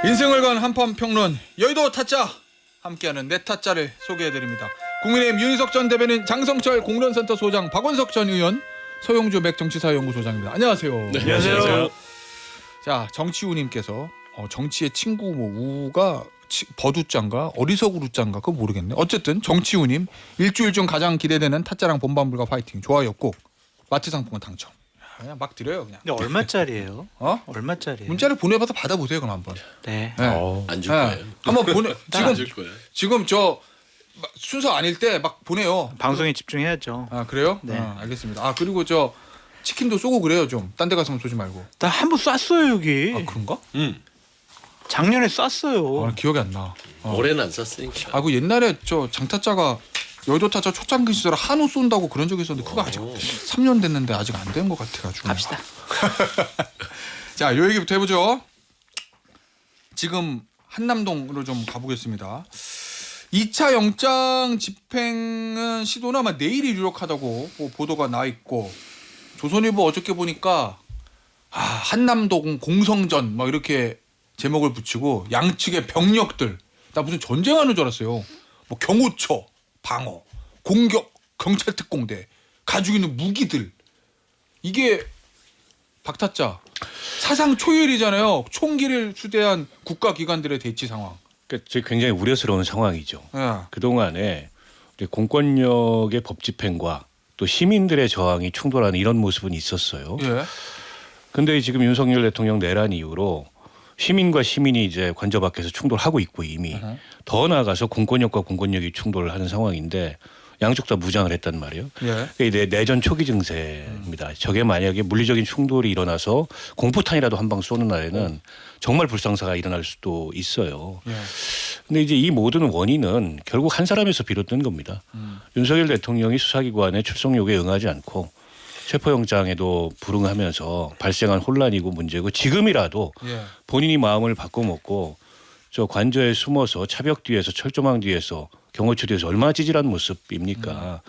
인생을 건 한판 평론 여의도 타짜 함께하는 네 타짜를 소개해드립니다. 국민의힘 윤희석 전 대변인, 장성철 공론센터 소장, 박원석 전 의원, 서용주 맥정치사연구소장입니다. 안녕하세요. 네, 안녕하세요. 자, 정치우님께서 정치의 친구 우가 버두짠가 어리석으루짠가 그거 모르겠네. 어쨌든 정치우님 일주일 중 가장 기대되는 타짜랑 본방불가 파이팅 좋아요 꼭 마트 상품권 당첨. 그냥 막 드려요 그냥. 근데 얼마짜리예요? 얼마짜리예요? 문자를 보내봐서 받아보세요 그럼 한번. 네. 안 줄 거예요. 한번 보내. 안 줄 거예요. 지금 저 순서 아닐 때 막 보내요. 방송에 집중해야죠. 아 그래요? 네. 알겠습니다. 아 그리고 저 치킨도 쏘고 그래요 좀. 딴 데 가서는 쏘지 말고. 나 한 번 쐈어요 여기. 아 그런가? 작년에 쐈어요. 아, 기억이 안 나. 올해는 안 샀으니까. 아 그 옛날에 저 장타짜가 여의도 타짜 초창기 시절에 한우 쏜다고 그런 적이 있었는데 그거 아직 3년 됐는데 아직 안 된 것 같아가지고. 갑시다. 자, 요 얘기부터 해보죠. 지금 한남동으로 좀 가보겠습니다. 2차 영장 집행은 시도는 아마 내일이 유력하다고 보도가 나 있고, 조선일보 어저께 보니까 한남동 공성전 막 이렇게 제목을 붙이고 양측의 병력들, 나 무슨 전쟁하는 줄 알았어요. 뭐 경호처, 방어, 공격, 경찰특공대, 가지고 있는 무기들, 이게 박타짜 사상 초유일이잖아요. 총기를 수대한 국가기관들의 대치 상황. 그러니까 굉장히 우려스러운 상황이죠. 예. 그동안에 공권력의 법 집행과 또 시민들의 저항이 충돌하는 이런 모습은 있었어요. 예. 근데 지금 윤석열 대통령 내란 이후로 시민과 시민이 이제 관저 밖에서 충돌하고 있고 이미 더 나아가서 공권력과 공권력이 충돌을 하는 상황인데 양쪽 다 무장을 했단 말이에요. 예. 이게 내전 초기 증세입니다. 저게 만약에 물리적인 충돌이 일어나서 공포탄이라도 한 방 쏘는 날에는 정말 불상사가 일어날 수도 있어요. 예. 근데 이제 이 모든 원인은 결국 한 사람에서 비롯된 겁니다. 윤석열 대통령이 수사기관의 출석 요구에 응하지 않고 체포영장에도 불응하면서 발생한 혼란이고 문제고, 지금이라도 예. 본인이 마음을 바꿔먹고 저 관저에 숨어서 차벽 뒤에서 철조망 뒤에서 경호처 뒤에서 얼마나 찌질한 모습입니까?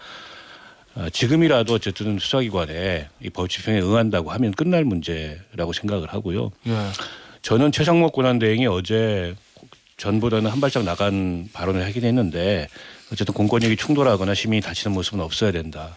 지금이라도 어쨌든 수사기관에 이 법 집행에 응한다고 하면 끝날 문제라고 생각을 하고요. 예. 저는 최상목 권한대행이 어제 전보다는 한 발짝 나간 발언을 하긴 했는데 어쨌든 공권력이 충돌하거나 시민이 다치는 모습은 없어야 된다.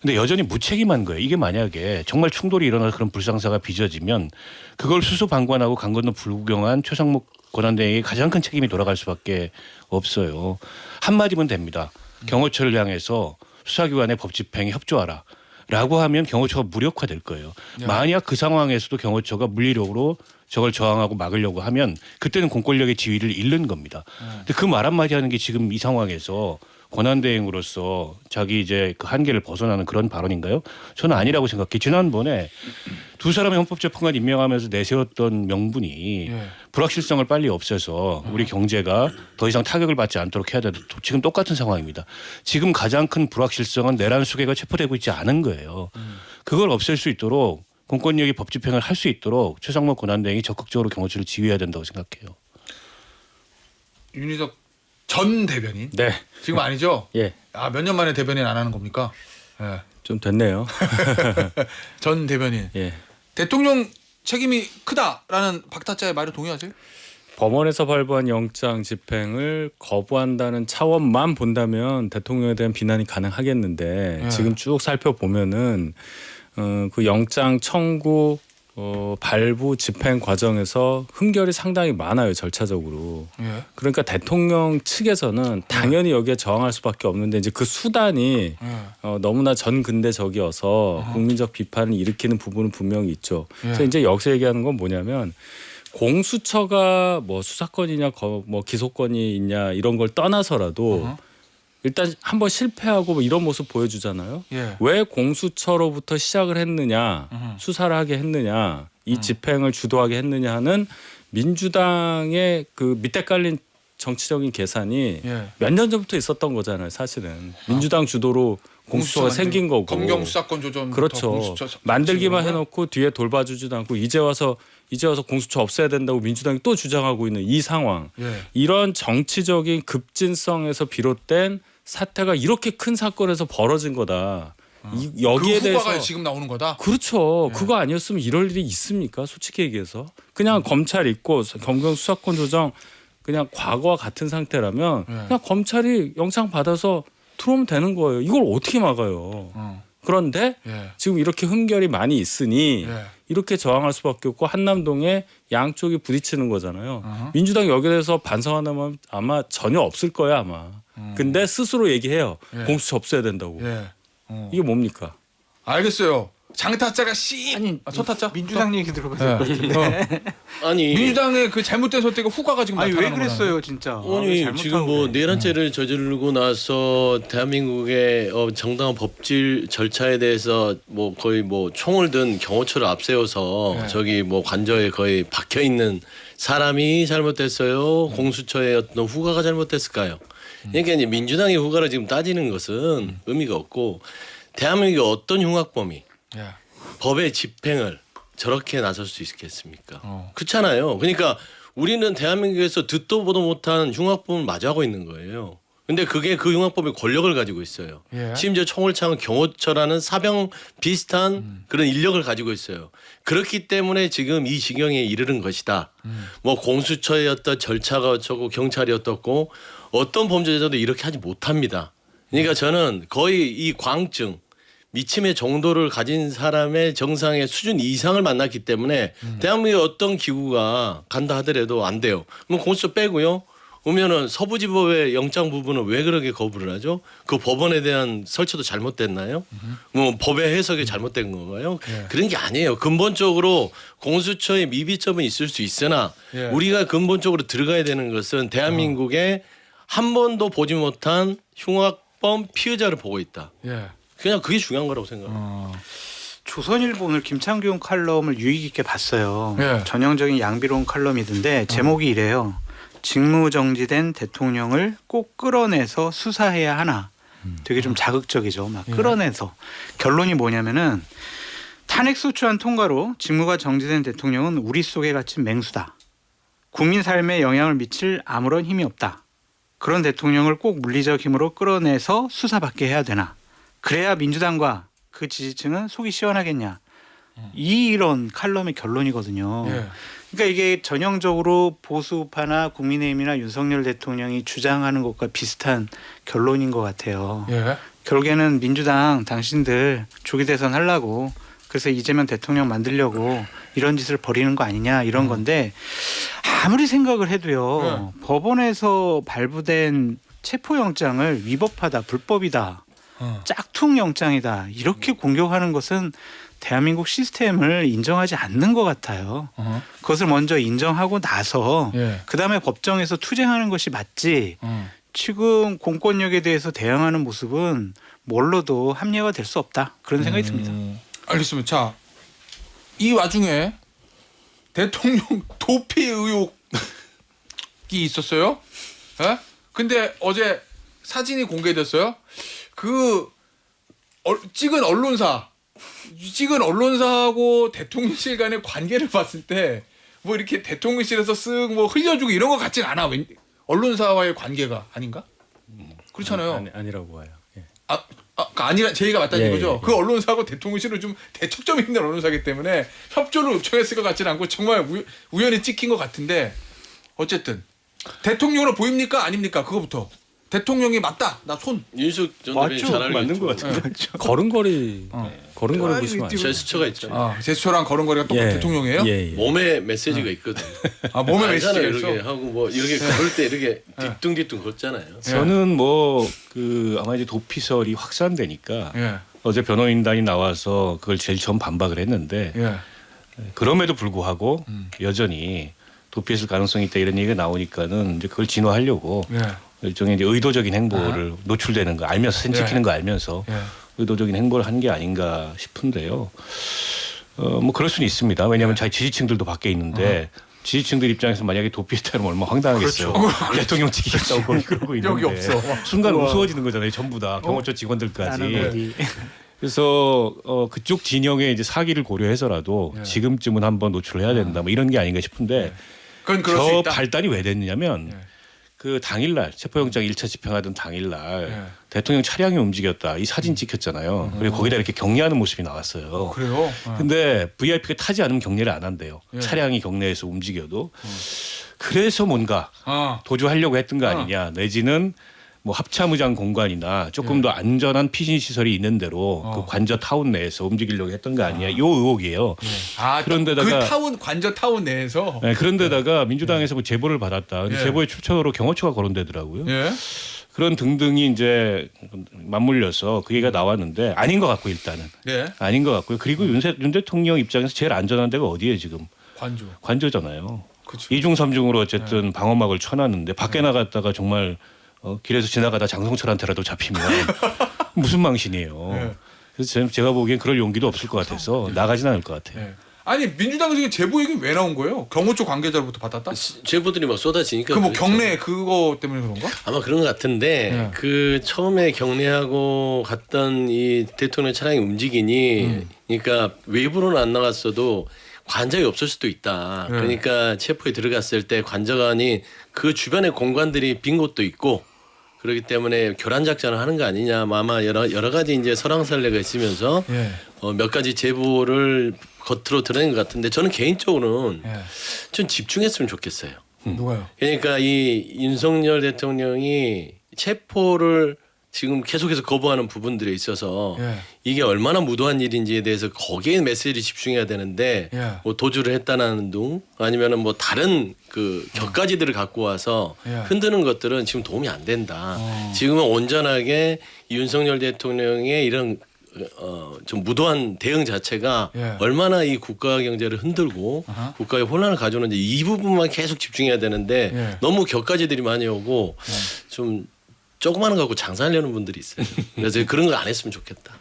근데 여전히 무책임한 거예요. 이게 만약에 정말 충돌이 일어나서 그런 불상사가 빚어지면 그걸 수수방관하고 강 건너 불구경한 최상목 권한대행에게 가장 큰 책임이 돌아갈 수밖에 없어요. 한마디면 됩니다. 경호처를 향해서 수사기관의 법 집행에 협조하라 라고 하면 경호처가 무력화될 거예요. 네. 만약 그 상황에서도 경호처가 물리력으로 저걸 저항하고 막으려고 하면 그때는 공권력의 지위를 잃는 겁니다. 근데 그 말 한마디 하는 게 지금 이 상황에서 권한대행으로서 자기 이제 그 한계를 벗어나는 그런 발언인가요? 저는 아니라고 생각해요. 지난번에 두 사람의 헌법재판관 임명하면서 내세웠던 명분이 예. 불확실성을 빨리 없애서 우리 경제가 더 이상 타격을 받지 않도록 해야 된다. 지금 똑같은 상황입니다. 지금 가장 큰 불확실성은 내란 수괴가 체포되고 있지 않은 거예요. 그걸 없앨 수 있도록 공권력이 법 집행을 할 수 있도록 최상목 권한대행이 적극적으로 경호처를 지휘해야 된다고 생각해요. 윤희석 전 대변인. 네. 지금 아니죠? 예. 몇 년 만에 대변인 안 하는 겁니까? 예. 좀 됐네요. 전 대변인. 예. 대통령 책임이 크다라는 박타짜의 말에 동의하세요? 법원에서 발부한 영장 집행을 거부한다는 차원만 본다면 대통령에 대한 비난이 가능하겠는데 지금 쭉 살펴보면은 그 영장 청구 발부 집행 과정에서 흠결이 상당히 많아요, 절차적으로. 예. 그러니까 대통령 측에서는 당연히 여기에 저항할 수밖에 없는데 이제 그 수단이 너무나 전근대적이어서 국민적 비판을 일으키는 부분은 분명히 있죠. 그래서 이제 여기서 얘기하는 건 뭐냐면 공수처가 뭐 수사권이냐 뭐 기소권이 있냐 이런 걸 떠나서라도 일단 한번 실패하고 뭐 이런 모습 보여주잖아요. 예. 왜 공수처로부터 시작을 했느냐, 수사를 하게 했느냐, 이 집행을 주도하게 했느냐 하는 민주당의 그 밑에 깔린 정치적인 계산이 예. 몇 년 전부터 있었던 거잖아요. 사실은 민주당 주도로 공수처가 생긴 거고. 검경 수사권 조정. 그렇죠. 만들기만 해놓고 뒤에 돌봐주지도 않고 이제 와서 공수처 없애야 된다고 민주당이 또 주장하고 있는 이 상황. 예. 이런 정치적인 급진성에서 비롯된 사태가 이렇게 큰 사건에서 벌어진 거다. 여기에 그 후과가 대해서 지금 나오는 거다. 그렇죠. 예. 그거 아니었으면 이럴 일이 있습니까? 솔직히 얘기해서 그냥 검찰 있고 검경 수사권 조정 그냥 과거와 같은 상태라면 예. 그냥 검찰이 영장 받아서 들어오면 되는 거예요. 이걸 어떻게 막아요? 그런데 예. 지금 이렇게 흠결이 많이 있으니 예. 이렇게 저항할 수밖에 없고 한남동에 양쪽이 부딪히는 거잖아요. 민주당 여기에 대해서 반성한다면 아마 전혀 없을 거야 아마. 근데 스스로 얘기해요. 예. 공수처 없애야 된다고. 예. 이게 뭡니까? 알겠어요. 장타짜가 첫 타짜? 민주당 얘기 들어봐야 될 것 같은데. 아니 민주당의 그 잘못된 선택의 후과가 지금 아니 왜 나타나는 그랬어요 진짜. 아니 지금 뭐 내란죄를 저지르고 나서 대한민국의 정당한 법질 절차에 대해서 뭐 거의 뭐 총을 든 경호처를 앞세워서 네. 저기 뭐 관저에 거의 박혀 있는 사람이 잘못됐어요. 공수처의 어떤 후과가 잘못됐을까요? 그러니까 이제 민주당의 후과를 지금 따지는 것은 의미가 없고 대한민국의 어떤 흉악범이 예. 법의 집행을 저렇게 나설 수 있겠습니까? 어. 그렇잖아요. 그러니까 우리는 대한민국에서 듣도 보도 못한 흉악범을 마주하고 있는 거예요. 근데 그게 그 흉악범의 권력을 가지고 있어요. 예. 심지어 총을 차는 경호처라는 사병 비슷한 그런 인력을 가지고 있어요. 그렇기 때문에 지금 이 지경에 이르는 것이다. 뭐 공수처의 어떤 절차가 어쩌고 경찰이 어떻고 어떤 범죄자도 이렇게 하지 못합니다. 그러니까 저는 거의 이 광증 미침의 정도를 가진 사람의 정상의 수준 이상을 만났기 때문에 대한민국의 어떤 기구가 간다 하더라도 안 돼요. 그럼 공수처 빼고요. 그러면은 서부지법의 영장 부분은 왜 그렇게 거부를 하죠? 그 법원에 대한 설치도 잘못됐나요? 뭐 법의 해석이 잘못된 건가요? 예. 그런 게 아니에요. 근본적으로 공수처의 미비점은 있을 수 있으나 예. 우리가 근본적으로 들어가야 되는 것은 대한민국의 한 번도 보지 못한 흉악범 피의자를 보고 있다. 예. 그냥 그게 중요한 거라고 생각합니다. 조선일보 오늘 김창규 칼럼을 유의 깊게 봤어요. 예. 전형적인 양비로운 칼럼이던데 제목이 이래요. 직무정지된 대통령을 꼭 끌어내서 수사해야 하나. 되게 좀 자극적이죠. 막 끌어내서. 결론이 뭐냐면은 탄핵소추안 통과로 직무가 정지된 대통령은 우리 속에 갇힌 맹수다. 국민 삶에 영향을 미칠 아무런 힘이 없다. 그런 대통령을 꼭 물리적 힘으로 끌어내서 수사받게 해야 되나. 그래야 민주당과 그 지지층은 속이 시원하겠냐. 이런 칼럼의 결론이거든요. 예. 그러니까 이게 전형적으로 보수파나 국민의힘이나 윤석열 대통령이 주장하는 것과 비슷한 결론인 것 같아요. 예. 결국에는 민주당 당신들 조기 대선 하려고 그래서 이재명 대통령 만들려고 이런 짓을 벌이는 거 아니냐 이런 건데 아무리 생각을 해도요. 법원에서 발부된 체포영장을 위법하다 불법이다. 짝퉁 영장이다. 이렇게 공격하는 것은 대한민국 시스템을 인정하지 않는 것 같아요. 그것을 먼저 인정하고 나서 예. 그다음에 법정에서 투쟁하는 것이 맞지. 지금 공권력에 대해서 대응하는 모습은 뭘로도 합리화가 될 수 없다. 그런 생각이 듭니다. 알겠습니다. 자, 이 와중에 대통령 도피 의혹이 있었어요. 예? 근데 어제 사진이 공개됐어요. 그 찍은 언론사하고 대통령실 간의 관계를 봤을 때 뭐 이렇게 대통령실에서 쓱 뭐 흘려주고 이런 것 같진 않아. 언론사와의 관계가 아닌가? 그렇잖아요. 아니라고 봐요. 예. 아니라 제의가 맞다는 예, 거죠. 예, 예. 그 언론사하고 대통령실은 좀 대척점이 있는 언론사기 때문에 협조를 요청했을 것 같지는 않고 정말 우연히 찍힌 것 같은데 어쨌든 대통령으로 보입니까 아닙니까? 그거부터 대통령이 맞다. 나 손. 윤석 전 대표님 잘 알고 맞는 것 있죠. 같은데. 걸음걸이 보시면 알죠. 제스처가 있잖아요. 제스처랑 걸음걸이가 똑같은 예. 대통령이에요? 예, 예. 몸에 메시지가 있거든. 몸에 알잖아요, 메시지가 이렇게 있어. 하고 뭐 이렇게 걸을 때 이렇게 뒤뚱뒤뚱 걷잖아요. 저는 뭐 그 아마 이제 도피설이 확산되니까 예. 어제 변호인단이 나와서 그걸 제일 처음 반박을 했는데 예. 그럼에도 불구하고 여전히 도피했을 가능성이 있다 이런 얘기가 나오니까는 이제 그걸 진화하려고 예. 일종의 이제 의도적인 행보를 노출되는 거 알면서 사진 찍히는 거 알면서 예. 의도적인 행보를 한 게 아닌가 싶은데요. 뭐 그럴 수는 있습니다. 왜냐하면 자기 지지층들도 밖에 있는데 지지층들 입장에서 만약에 도피했다면 얼마나 황당하겠어요. 대통령 지키겠다고 거기 그러고 있는데 여기 없어. 순간 우스워지는 거잖아요. 전부 다 경호처 직원들까지. 나는 어디. 그래서 그쪽 진영의 이제 사기를 고려해서라도 예. 지금쯤은 한번 노출을 해야 된다. 뭐 이런 게 아닌가 싶은데 그건 그럴 수 저 있다. 발단이 왜 됐냐면 예. 그 당일날 체포영장 1차 집행하던 당일날 예. 대통령 차량이 움직였다. 이 사진 찍혔잖아요. 그리고 거기다 이렇게 격리하는 모습이 나왔어요. 그래요? 근데 VIP가 타지 않으면 격리를 안 한대요. 예. 차량이 경내에서 움직여도. 그래서 뭔가 아, 도주하려고 했던 거 아니냐. 내지는 뭐 합참의장 공간이나 조금 더 안전한 피신 시설이 있는 대로 그 관저 타운 내에서 움직이려고 했던 거 아니냐. 요 의혹이에요. 아 그런데다가- 그 타운 관저 타운 내에서 네, 그런데다가 민주당에서 뭐 제보를 받았다. 근데 예. 제보의 출처로 경호처가 거론되더라고요. 예. 그런 등등이 이제 맞물려서 그 얘기가 나왔는데 아닌 것 같고 일단은 예. 아닌 것 같고요. 그리고 윤 대통령 입장에서 제일 안전한 데가 어디에 지금 관저. 관저잖아요. 그렇죠. 이중 삼중으로 어쨌든 방어막을 쳐놨는데 밖에 나갔다가 정말 길에서 지나가다 장성철한테라도 잡히면 무슨 망신이에요. 예. 그래서 제가 보기엔 그럴 용기도 없을 것 같아서 나가진 않을 것 같아요. 예. 아니 민주당에서 제보 얘기 왜 나온 거예요? 경호 쪽 관계자로부터 받았다? 제보들이 막 쏟아지니까 그 뭐 그렇죠. 경례 그거 때문에 그런가? 아마 그런 것 같은데 예. 그 처음에 경례하고 갔던 이 대통령 차량이 움직이니 그러니까 외부로는 안 나갔어도 관저가 없을 수도 있다. 예. 그러니까 체포에 들어갔을 때 관저관이 그 주변에 공간들이 빈 곳도 있고 그렇기 때문에 교란 작전을 하는 거 아니냐. 아마 여러 가지 이제 설왕설래가 있으면서 예. 몇 가지 제보를 겉으로 드러낸 것 같은데 저는 개인적으로는 예. 좀 집중했으면 좋겠어요. 누가요? 그러니까 이 윤석열 대통령이 체포를 지금 계속해서 거부하는 부분들에 있어서 예. 이게 얼마나 무도한 일인지에 대해서 거기에 메시지를 집중해야 되는데 예. 뭐 도주를 했다는 둥 아니면은 뭐 다른 그 격가지들을 갖고 와서 예. 흔드는 것들은 지금 도움이 안 된다. 어. 지금은 온전하게 이 윤석열 대통령의 이런 좀 무도한 대응 자체가 예. 얼마나 이 국가 경제를 흔들고 아하. 국가의 혼란을 가져오는지 이 부분만 계속 집중해야 되는데 예. 너무 격가지들이 많이 오고 좀 조그마한 거 갖고 장사하려는 분들이 있어요. 그래서 그런 거 안 했으면 좋겠다.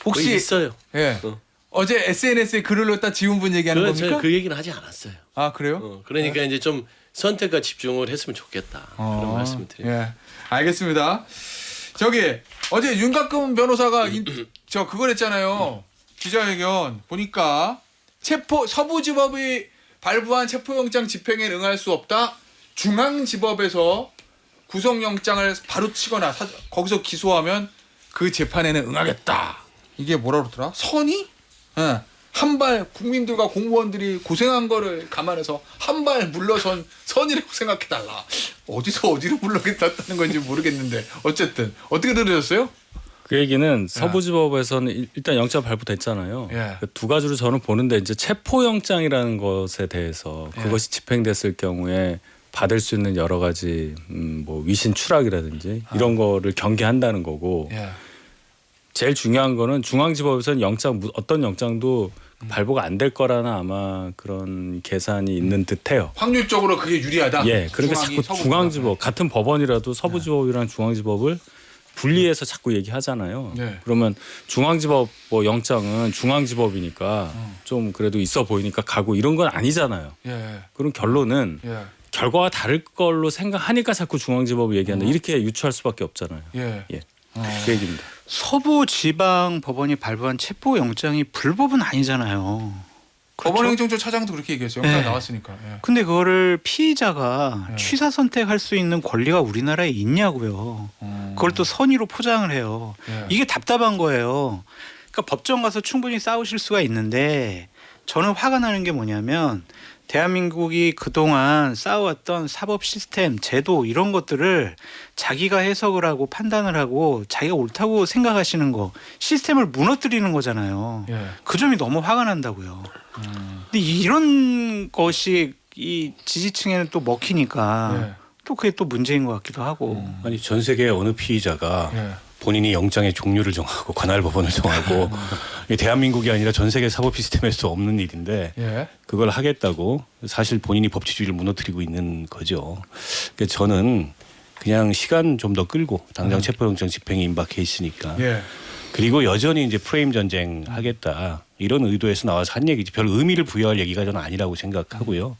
혹시 거의 있어요. 예. 어. 어제 SNS에 글을 넣었다 지운 분 얘기하는 그건 겁니까? 제가 그 얘기는 하지 않았어요. 아 그래요? 그러니까 이제 좀 선택과 집중을 했으면 좋겠다. 그런 말씀을 드립니다. 예. 알겠습니다. 저기 어제 윤곽금 변호사가 저 그걸 했잖아요. 기자회견 보니까 서부지법이 발부한 체포영장 집행에 응할 수 없다. 중앙지법에서 구속영장을 바로 치거나 거기서 기소하면 그 재판에는 응하겠다. 이게 뭐라 그러더라? 선이? 예. 한발 국민들과 공무원들이 고생한 거를 감안해서 한 발 물러선 선이라고 생각해달라. 어디서 어디로 물러겠다는 건지 모르겠는데 어쨌든 어떻게 들으셨어요? 그 얘기는 서부지법에서는 일단 영장 발부됐잖아요. 예. 그두 가지로 저는 보는데 이제 체포영장이라는 것에 대해서 예. 그것이 집행됐을 경우에 받을 수 있는 여러 가지 뭐 위신 추락이라든지 이런 거를 경계한다는 거고 예. 제일 중요한 거는 중앙지법에서는 어떤 영장도 발부가 안 될 거라는 아마 그런 계산이 있는 듯해요. 확률적으로 그게 유리하다. 예, 그러니까 중앙이 자꾸 서부지법. 중앙지법 같은 법원이라도 서부지법이랑 중앙지법을 분리해서 자꾸 얘기하잖아요. 네. 그러면 중앙지법 뭐 영장은 중앙지법이니까 좀 그래도 있어 보이니까 가고 이런 건 아니잖아요. 예. 그런 결론은 예. 결과가 다를 걸로 생각하니까 자꾸 중앙지법을 얘기한다. 이렇게 유추할 수밖에 없잖아요. 예. 예. 그 얘기입니다. 서부지방법원이 발부한 체포영장이 불법은 아니잖아요. 그렇죠? 법원행정처 차장도 그렇게 얘기했어요. 영장 나왔으니까. 예. 근데 그거를 피의자가 네. 취사 선택할 수 있는 권리가 우리나라에 있냐고요. 그걸 또 선의로 포장을 해요. 예. 이게 답답한 거예요. 그러니까 법정 가서 충분히 싸우실 수가 있는데 저는 화가 나는 게 뭐냐면 대한민국이 그동안 쌓아왔던 사법 시스템, 제도 이런 것들을 자기가 해석을 하고 판단을 하고 자기가 옳다고 생각하시는 거 시스템을 무너뜨리는 거잖아요. 예. 그 점이 너무 화가 난다고요. 근데 이런 것이 이 지지층에는 또 먹히니까 예. 또 그게 또 문제인 것 같기도 하고. 아니 전 세계 어느 피의자가 예. 본인이 영장의 종류를 정하고 관할 법원을 정하고 이 대한민국이 아니라 전 세계 사법 시스템에서 없는 일인데 예. 그걸 하겠다고 사실 본인이 법치주의를 무너뜨리고 있는 거죠. 그러니까 저는 그냥 시간 좀 더 끌고 당장 체포영장 집행이 임박해 있으니까 예. 그리고 여전히 이제 프레임 전쟁 하겠다 이런 의도에서 나와서 한 얘기지 별 의미를 부여할 얘기가 저는 아니라고 생각하고요.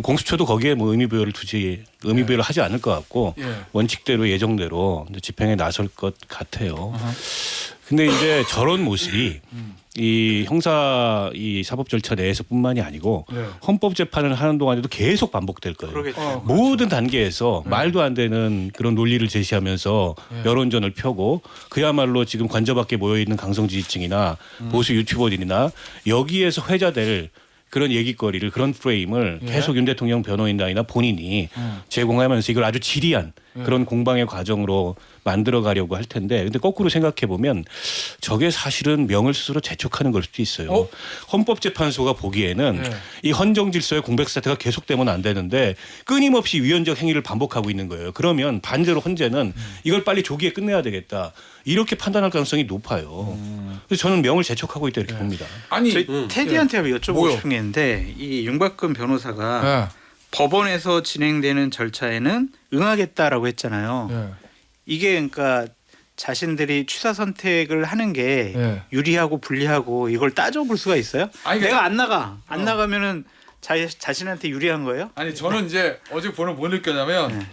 공수처도 거기에 뭐 의미 부여를 하지 않을 것 같고 예. 원칙대로 예정대로 이제 집행에 나설 것 같아요. 근데 이제 저런 모습이 이 형사 이 사법 절차 내에서뿐만이 아니고 네. 헌법 재판을 하는 동안에도 계속 반복될 거예요. 그러겠죠. 모든 단계에서 말도 안 되는 그런 논리를 제시하면서 여론전을 펴고 그야말로 지금 관저 밖에 모여 있는 강성 지지층이나 보수 유튜버들이나 여기에서 회자될 그런 얘기거리를 그런 프레임을 계속 윤 대통령 변호인단이나 본인이 제공하면서 이걸 아주 지리한 그런 공방의 과정으로 만들어 가려고 할 텐데 근데 거꾸로 생각해 보면 저게 사실은 명을 스스로 재촉하는 걸 수도 있어요. 헌법재판소가 보기에는 이 헌정 질서의 공백 사태가 계속되면 안 되는데 끊임없이 위헌적 행위를 반복하고 있는 거예요. 그러면 반대로 헌재는 이걸 빨리 조기에 끝내야 되겠다. 이렇게 판단할 가능성이 높아요. 그래서 저는 명을 재촉하고 있다 이렇게 봅니다. 아니 저희 테디한테 여쭤보고 뭐요? 싶은 게 있는데 이 윤곽근 변호사가 예. 법원에서 진행되는 절차에는 응하겠다라고 했잖아요. 예. 이게 그러니까 자신들이 취사 선택을 하는 게 예. 유리하고 불리하고 이걸 따져볼 수가 있어요? 아니, 내가 안 나가. 안 나가면은 자신한테 유리한 거예요? 아니 저는 이제 어제 보는 뭐 느꼈냐면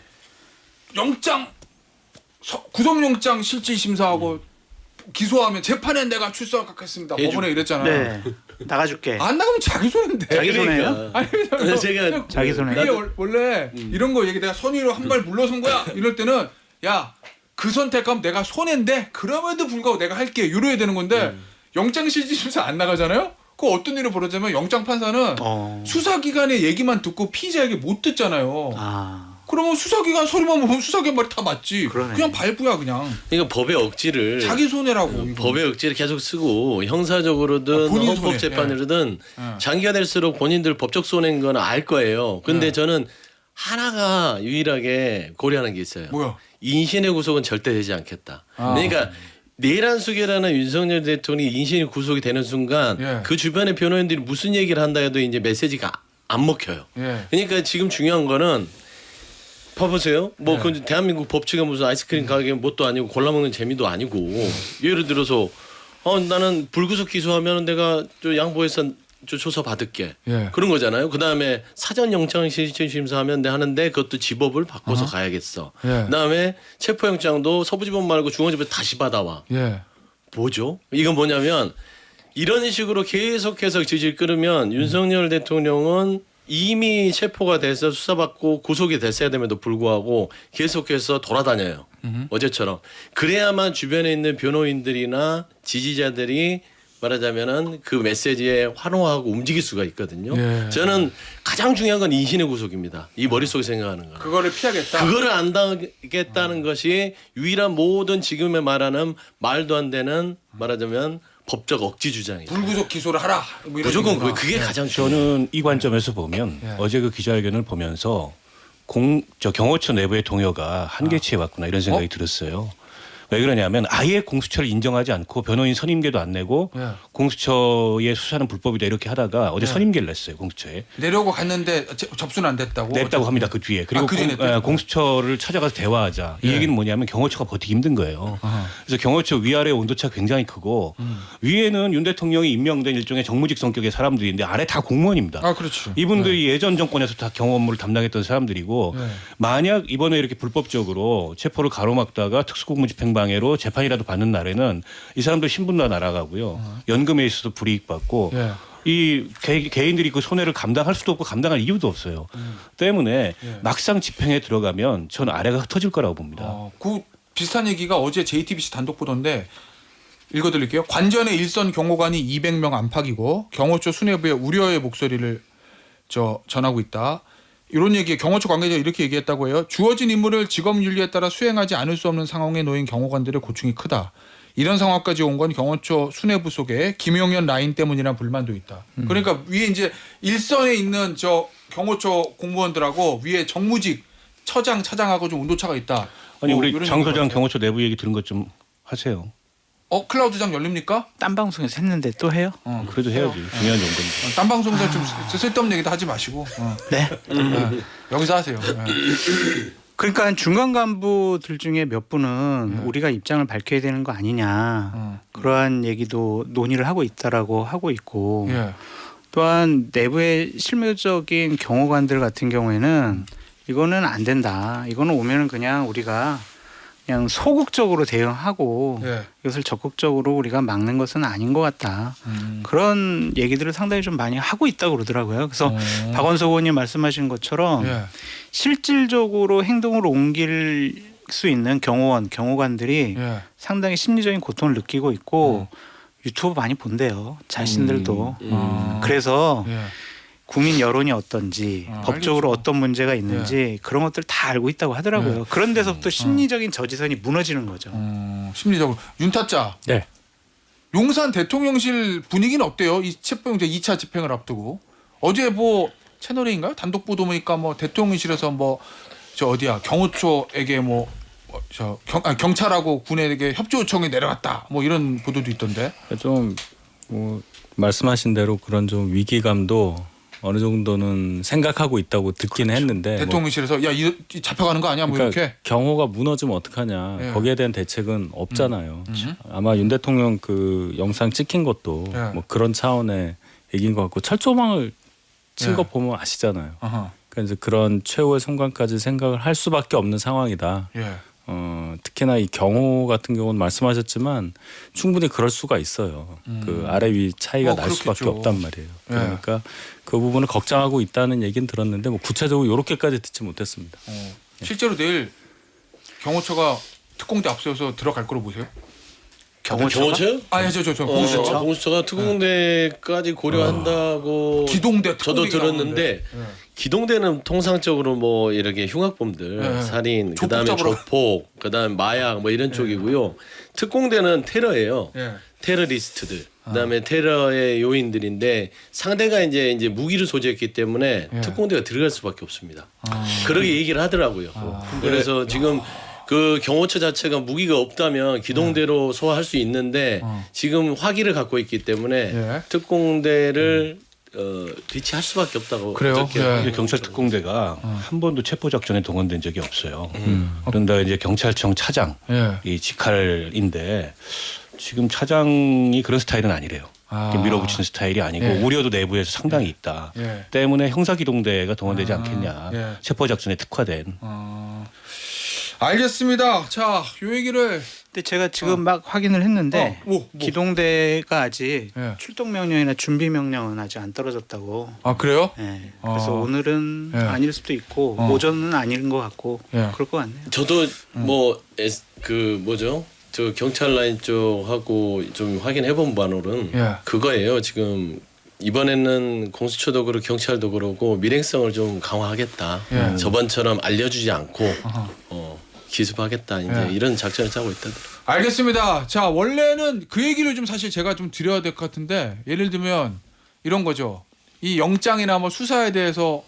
영장 구속영장 실질 심사하고 기소하면 재판에 내가 출석하겠습니다. 법원에 이랬잖아요. 네. 나가줄게. 안 나가면 자기 손인데. 자기 손해요? 아니 제가 자기 손해. 이게 원래 이런 거 얘기 내가 선의로 한 발 물러선 거야. 이럴 때는 야 그 선택하면 내가 손해인데 그럼에도 불구하고 내가 할게 이래야 되는 건데 영장 실질 심사 안 나가잖아요. 그 어떤 일이 벌어지면 영장 판사는 수사기관의 얘기만 듣고 피의자에게 못 듣잖아요. 아. 그러면 수사기관 소리만 보면 수사기관 말이 다 맞지. 그러네. 그냥 발부야 그냥. 그러니까 법의 억지를 자기 손해라고. 이거. 법의 억지를 계속 쓰고 형사적으로든 본인 손해. 헌법재판으로든 장기가 될수록 본인들 법적 손해인 건 알 거예요. 근데 저는 하나가 유일하게 고려하는 게 있어요. 뭐야? 인신의 구속은 절대 되지 않겠다. 그러니까 내란 수계라는 윤석열 대통령이 인신이 구속이 되는 순간 그 주변의 변호인들이 무슨 얘기를 한다 해도 이제 메시지가 안 먹혀요. 그러니까 지금 중요한 거는 봐보세요. 뭐 그 대한민국 법치가 무슨 아이스크림 가게 뭣도 아니고 골라 먹는 재미도 아니고 예를 들어서 나는 불구속 기소하면 내가 저 양보해서 저 조사 받을게 그런 거잖아요. 그 다음에 사전 영장 실질 심사하면 내 하는데 그것도 지법을 바꿔서 가야겠어. 그 다음에 체포영장도 서부지법 말고 중앙지법 다시 받아와. 뭐죠? 이건 뭐냐면 이런 식으로 계속해서 질질 끌으면 윤석열 대통령은 이미 체포가 돼서 수사받고 구속이 됐어야 됨에도 불구하고 계속해서 돌아다녀요. 어제처럼. 그래야만 주변에 있는 변호인들이나 지지자들이 말하자면은 그 메시지에 환호하고 움직일 수가 있거든요. 저는 가장 중요한 건 인신의 구속입니다. 이 머릿속에 생각하는 거. 그거를 피하겠다. 그거를 안 당하겠다는 것이 유일한 모든 지금의 말하는 말도 안 되는 말하자면 법적 억지 주장이죠. 불구속 기소를 하라. 뭐 이런 무조건 얘기구나. 그게 가장 중요해요. 저는 이 관점에서 보면 어제 그 기자회견을 보면서 경호처 내부의 동요가 한계치에 왔구나 이런 생각이 들었어요. 왜 그러냐면 아예 공수처를 인정하지 않고 변호인 선임계도 안 내고 공수처의 수사는 불법이다 이렇게 하다가 어제 선임계를 냈어요. 공수처에. 내려고 갔는데 접수는 안 됐다고. 냈다고 합니다. 그 뒤에. 그리고 그 뒤에 냈다고? 공수처를 찾아가서 대화하자. 이 얘기는 뭐냐면 경호처가 버티기 힘든 거예요. 그래서 경호처 위아래 온도차가 굉장히 크고 위에는 윤 대통령이 임명된 일종의 정무직 성격의 사람들인데 아래 다 공무원입니다. 아 그렇죠. 이분들이 예전 정권에서 다 경호 업무를 담당했던 사람들이고 만약 이번에 이렇게 불법적으로 체포를 가로막다가 특수공무집행방해로 재판이라도 받는 날에는 이 사람들 신분 다 날아가고요. 연금에 있어서 불이익 받고 이 개인들이 그 손해를 감당할 수도 없고 감당할 이유도 없어요. 때문에 막상 집행에 들어가면 전 아래가 흩어질 거라고 봅니다. 그 비슷한 얘기가 어제 JTBC 단독 보도인데 읽어드릴게요. 관전의 일선 경호관이 200명 안팎이고 경호처 수뇌부의 우려의 목소리를 전하고 있다. 이런 얘기에 경호처 관계자가 이렇게 얘기했다고 해요. 주어진 임무를 직업 윤리에 따라 수행하지 않을 수 없는 상황에 놓인 경호관들의 고충이 크다. 이런 상황까지 온 건 경호처 수뇌부 속에 김용현 라인 때문이라는 불만도 있다. 그러니까 위에 이제 일선에 있는 저 경호처 공무원들하고 위에 정무직 처장, 차장하고 좀 온도차가 있다. 아니 뭐 우리 이런 장 얘기가 소장 있어요. 경호처 내부 얘기 들은 것 좀 하세요. 클라우드장 열립니까? 딴 방송에서 했는데 또 해요? 그래도 해야지. 중요한 정보인데. 딴 방송에서 좀 쓸데없는 얘기도 하지 마시고 네. 여기서 하세요. 그러니까 중간 간부들 중에 몇 분은 우리가 입장을 밝혀야 되는 거 아니냐 그러한 얘기도 논의를 하고 있다라고 하고 있고 또한 내부의 실무적인 경호관들 같은 경우에는 이거는 안 된다. 이거는 오면은 그냥 우리가 그냥 소극적으로 대응하고 예. 이것을 적극적으로 우리가 막는 것은 아닌 것 같다. 음. 그런 얘기들을 상당히 좀 많이 하고 있다고 그러더라고요. 그래서 박원석 의원님 말씀하신 것처럼 예. 실질적으로 행동을 옮길 수 있는 경호관들이 예. 상당히 심리적인 고통을 느끼고 있고 유튜브 많이 본대요. 자신들도. 그래서 예. 국민 여론이 어떤지 법적으로 알겠죠. 어떤 문제가 있는지 그런 것들 다 알고 있다고 하더라고요. 그런 데서부터 심리적인 저지선이 무너지는 거죠. 심리적으로 윤타짜 네. 용산 대통령실 분위기는 어때요? 이 체포영장 2차 집행을 앞두고 어제 뭐 채널A인가요? 단독 보도 보니까 뭐 대통령실에서 뭐 저 어디야 경호처에게 뭐 저 경찰하고 군에게 협조 요청이 내려갔다 뭐 이런 보도도 있던데. 좀 뭐 말씀하신 대로 그런 좀 위기감도 어느 정도는 생각하고 있다고 듣기는 했는데 뭐 대통령실에서 야 이 잡혀가는 거 아니야 뭐 그러니까 이렇게. 경호가 무너지면 어떡하냐 예. 거기에 대한 대책은 없잖아요. 아마 윤 대통령 그 영상 찍힌 것도 예. 뭐 그런 차원의 얘기인 것 같고 철조망을 친 예. 거 보면 아시잖아요. 어허. 그러니까 이제 그런 최후의 순간까지 생각을 할 수밖에 없는 상황이다. 예. 특히나 이 경호 같은 경우는 말씀하셨지만 충분히 그럴 수가 있어요. 그 아래 위 차이가 날 수밖에 그렇겠죠. 없단 말이에요. 예. 그러니까 그 부분을 걱정하고 있다는 얘기는 들었는데 뭐 구체적으로 이렇게까지 듣지 못했습니다. 실제로 내일 경호처가 특공대 앞세워서 들어갈 거로 보세요? 경호처요? 아니 저 공수처. 공수처가 특공대까지 고려한다고 기동대 저도 특공대가 들었는데 나오는데. 기동대는 통상적으로 뭐 이렇게 흉악범들, 예. 살인, 조폭 그다음에 잡으러. 조폭, 그다음에 마약 뭐 이런 쪽이고요. 특공대는 테러예요. 예. 테러리스트들. 그다음에 테러의 요인들인데 상대가 이제 무기를 소지했기 때문에 예. 특공대가 들어갈 수밖에 없습니다. 그렇게 얘기를 하더라고요. 그래서 지금 그 경호처 자체가 무기가 없다면 기동대로 소화할 수 있는데 지금 화기를 갖고 있기 때문에 예. 특공대를 배치할 수밖에 없다고. 그래요? 어저께 예. 이제 경찰 특공대가 한 번도 체포 작전에 동원된 적이 없어요. 그런데 이제 경찰청 차장 예. 이 직할인데 지금 차장이 그런 스타일은 아니래요. 이렇게 밀어붙이는 스타일이 아니고 예. 우려도 내부에서 상당히 있다. 예. 때문에 형사기동대가 동원되지 않겠냐. 예. 체포 작전에 특화된. 알겠습니다. 자, 요 얘기를 근데 제가 지금 막 확인을 했는데 뭐. 기동대가 아직 예. 출동 명령이나 준비 명령은 아직 안 떨어졌다고. 아 그래요? 예. 그래서 오늘은 예. 아닐 수도 있고 오전은 아닌 것 같고 예. 그럴 것 같네요. 저도 그 뭐죠? 저 경찰 라인 쪽하고 좀 확인해 본 바로는 예. 그거예요. 지금 이번에는 공수처도 그렇고 경찰도 그러고 밀행성을 좀 강화하겠다. 예. 저번처럼 알려주지 않고 기습하겠다. 이제 예. 이런 작전을 짜고 있다더라고요. 알겠습니다. 자, 원래는 그 얘기를 좀 사실 제가 좀 드려야 될 것 같은데 예를 들면 이런 거죠. 이 영장이나 뭐 수사에 대해서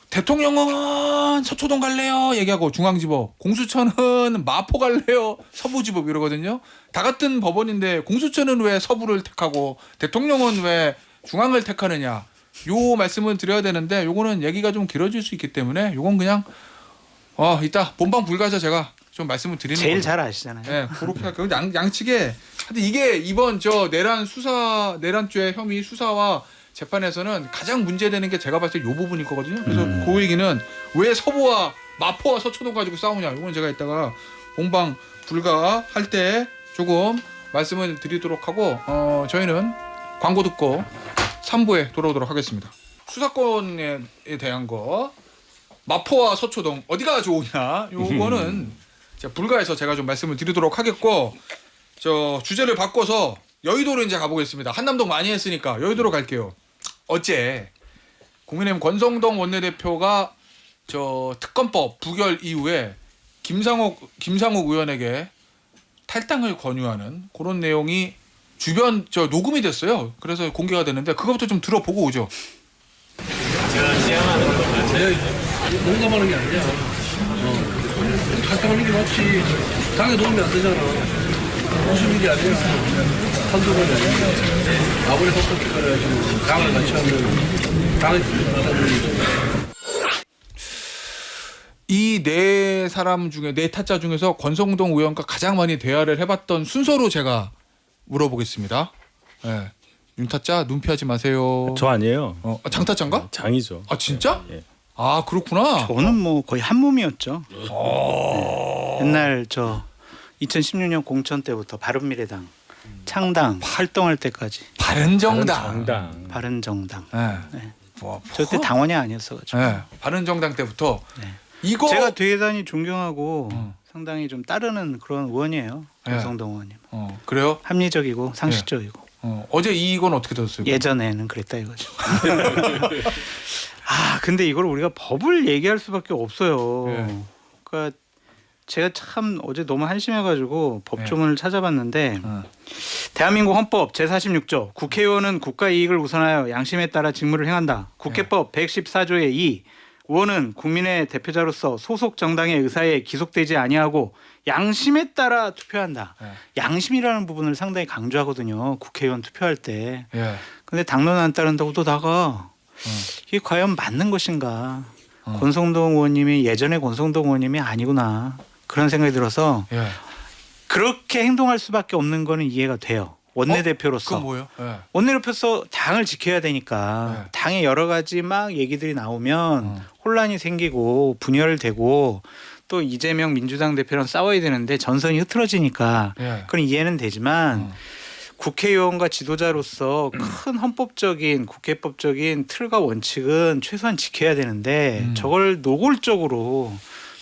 대통령은 서초동 갈래요 얘기하고 중앙지법, 공수처는 마포 갈래요 서부지법 이러거든요. 다 같은 법원인데 공수처는 왜 서부를 택하고 대통령은 왜 중앙을 택하느냐. 요 말씀을 드려야 되는데 요거는 얘기가 좀 길어질 수 있기 때문에 요건 그냥 이따 본방 불가서 제가 좀 말씀을 드리는 제일 거죠. 잘 아시잖아요. 네, 그렇게 할게요. 양측에 하여튼 이게 이번 저 내란죄 혐의 수사와 재판에서는 가장 문제되는 게 제가 봤을 때 이 부분일 거거든요. 그래서 그 얘기는 왜 서부와 마포와 서초동 가지고 싸우냐. 이건 제가 이따가 본방 불가할 때 조금 말씀을 드리도록 하고 저희는 광고 듣고 3부에 돌아오도록 하겠습니다. 수사권에 대한 거 마포와 서초동 어디가 좋으냐. 요거는 불가해서 제가 좀 말씀을 드리도록 하겠고 저 주제를 바꿔서 여의도로 이제 가보겠습니다. 한남동 많이 했으니까 여의도로 갈게요. 어제 국민의힘 권성동 원내대표가 저 특검법 부결 이후에 김상욱 의원에게 탈당을 권유하는 그런 내용이 주변 저 녹음이 됐어요. 그래서 공개가 됐는데 그것부터 좀 들어보고 오죠. 제가 지향하는 것은 농담하는 게 아니야. 탈당하는 게 맞지. 당에 도움이 안 되잖아. 무슨 일이 아니야. 한두 번이 아니야. 아무리 헛헛히 그래가지고 당을 같이 하면 당을 이 네 사람 중에 네 타짜 중에서 권성동 의원과 가장 많이 대화를 해봤던 순서로 제가 물어보겠습니다. 네. 윤 타짜 눈 피하지 마세요. 저 아니에요. 장 타짜인가? 장이죠. 아 진짜? 예. 아 그렇구나. 저는 뭐 거의 한 몸이었죠. 옛날 저 2016년 공천 때부터 바른미래당 창당 활동할 때까지 바른정당. 바른정당. 네. 뭐, 저 때 당원이 아니었어가지고 네. 바른정당 때부터 네. 이거 제가 대단히 존경하고 상당히 좀 따르는 그런 의원이에요. 네. 권성동 의원님. 그래요? 합리적이고 상식적이고. 어제 이건 어떻게 들었어요? 예전에는 그랬다 이거죠. 아 근데 이걸 우리가 법을 얘기할 수밖에 없어요. 네. 그러니까 제가 참 어제 너무 한심해가지고 법조문을 찾아봤는데 대한민국 헌법 제46조 국회의원은 국가 이익을 우선하여 양심에 따라 직무를 행한다. 국회법 114조의 2 의원은 국민의 대표자로서 소속 정당의 의사에 기속되지 아니하고 양심에 따라 투표한다. 양심이라는 부분을 상당히 강조하거든요. 국회의원 투표할 때. 예. 근데 당론 안 따른다고 또 나가. 이게 과연 맞는 것인가? 권성동 의원님이 예전에 권성동 의원님이 아니구나. 그런 생각이 들어서 예. 그렇게 행동할 수밖에 없는 거는 이해가 돼요. 원내대표로서. 그건 뭐예요? 예. 원내대표로서 당을 지켜야 되니까 네. 당에 여러 가지 막 얘기들이 나오면 혼란이 생기고 분열되고 또 이재명 민주당 대표랑 싸워야 되는데 전선이 흐트러지니까 예. 그건 이해는 되지만 국회의원과 지도자로서 큰 헌법적인 국회법적인 틀과 원칙은 최소한 지켜야 되는데 저걸 노골적으로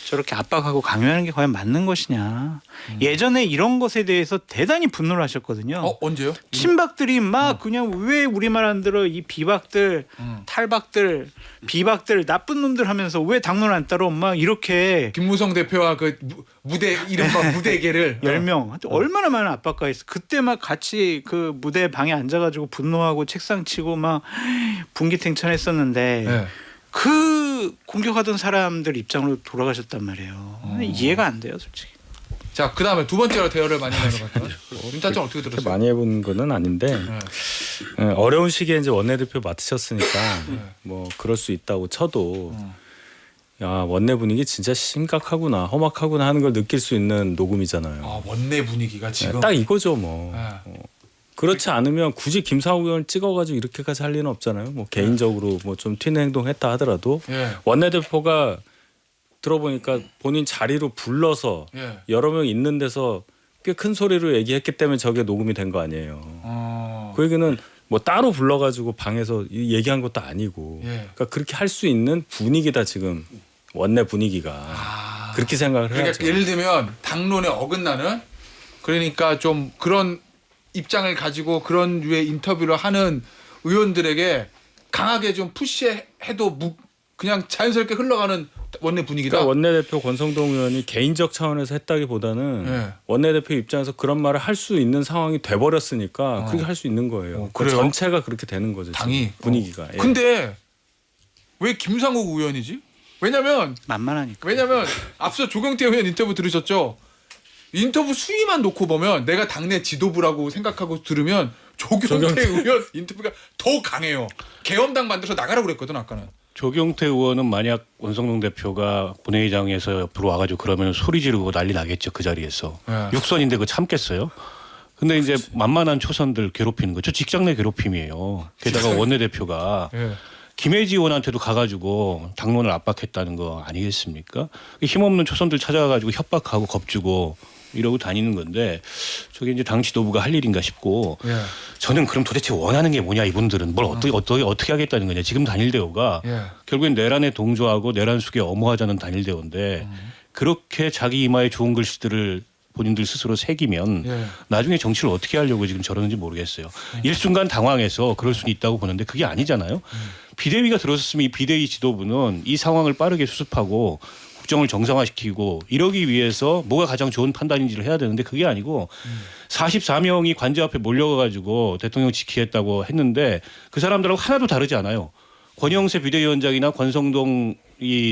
저렇게 압박하고 강요하는 게 과연 맞는 것이냐. 예전에 이런 것에 대해서 대단히 분노를 하셨거든요. 언제요? 친박들이 막 그냥 왜 우리말 안 들어 이 비박들 탈박들 비박들 나쁜 놈들 하면서 왜 당론 안 따로 막 이렇게 김무성 대표와 그 무대 이른바 무대계를 10명 얼마나 많은 압박가 있어. 그때 막 같이 그 무대 방에 앉아가지고 분노하고 책상 치고 막 분기탱천했었는데 예. 그 공격하던 사람들 입장으로 돌아가셨단 말이에요. 이해가 안 돼요, 솔직히. 자, 그다음에 두 번째로 대화를 많이 나눠봤어요. 윤타짱 어떻게 그렇게 들었어요? 많이 해본 거는 아닌데 어려운 시기에 이제 원내대표 맡으셨으니까 뭐 그럴 수 있다고 쳐도 야 원내 분위기 진짜 심각하구나 험악하구나 하는 걸 느낄 수 있는 녹음이잖아요. 아, 원내 분위기가 지금 딱 이거죠 뭐. 예. 그렇지 않으면 굳이 김상욱 의원 찍어가지고 이렇게까지 할 리는 없잖아요. 뭐 개인적으로 뭐 좀 튀는 행동했다 하더라도 예. 원내대표가 들어보니까 본인 자리로 불러서 예. 여러 명 있는 데서 꽤 큰 소리로 얘기했기 때문에 저게 녹음이 된 거 아니에요. 그 얘기는 뭐 따로 불러가지고 방에서 얘기한 것도 아니고, 예. 그러니까 그렇게 할 수 있는 분위기다 지금 원내 분위기가 그렇게 생각을 그러니까 해야죠. 예를 들면 당론에 어긋나는 그러니까 좀 그런 입장을 가지고 그런 류의 인터뷰를 하는 의원들에게 강하게 좀 푸시해도 그냥 자연스럽게 흘러가는 원내 분위기다. 그러니까 원내대표 권성동 의원이 개인적 차원에서 했다기보다는 예. 원내대표 입장에서 그런 말을 할 수 있는 상황이 돼버렸으니까 그렇게 할 수 있는 거예요. 그래요? 전체가 그렇게 되는 거죠. 당이 지금 분위기가. 예. 근데 왜 김상욱 의원이지? 왜냐면 만만하니까. 앞서 조경태 의원 인터뷰 들으셨죠? 인터뷰 수위만 놓고 보면 내가 당내 지도부라고 생각하고 들으면 조경태 의원 인터뷰가 더 강해요. 계엄당 만들어서 나가라고 그랬거든 아까는. 조경태 의원은 만약 원성동 대표가 본회의장에서 옆으로 와가지고 그러면 소리 지르고 난리 나겠죠 그 자리에서. 네. 육선인데 그거 참겠어요? 근데 이제 만만한 초선들 괴롭히는 거죠. 직장 내 괴롭힘이에요. 게다가 원내대표가 예. 김혜지 의원한테도 가가지고 당론을 압박했다는 거 아니겠습니까? 힘없는 초선들 찾아가가지고 협박하고 겁주고 이러고 다니는 건데 저게 이제 당 지도부가 할 일인가 싶고 예. 저는 그럼 도대체 원하는 게 뭐냐 이분들은 뭘 어떻게 하겠다는 거냐. 지금 단일대우가 예. 결국엔 내란에 동조하고 내란 속에 엄호하자는 단일대우인데 그렇게 자기 이마에 좋은 글씨들을 본인들 스스로 새기면 예. 나중에 정치를 어떻게 하려고 지금 저러는지 모르겠어요. 일순간 당황해서 그럴 수는 있다고 보는데 그게 아니잖아요. 비대위가 들어섰으면 이 비대위 지도부는 이 상황을 빠르게 수습하고 국정을 정상화시키고 이러기 위해서 뭐가 가장 좋은 판단인지를 해야 되는데 그게 아니고 44명이 관제 앞에 몰려가지고 대통령 지키겠다고 했는데 그 사람들하고 하나도 다르지 않아요. 권영세 비대위원장이나 권성동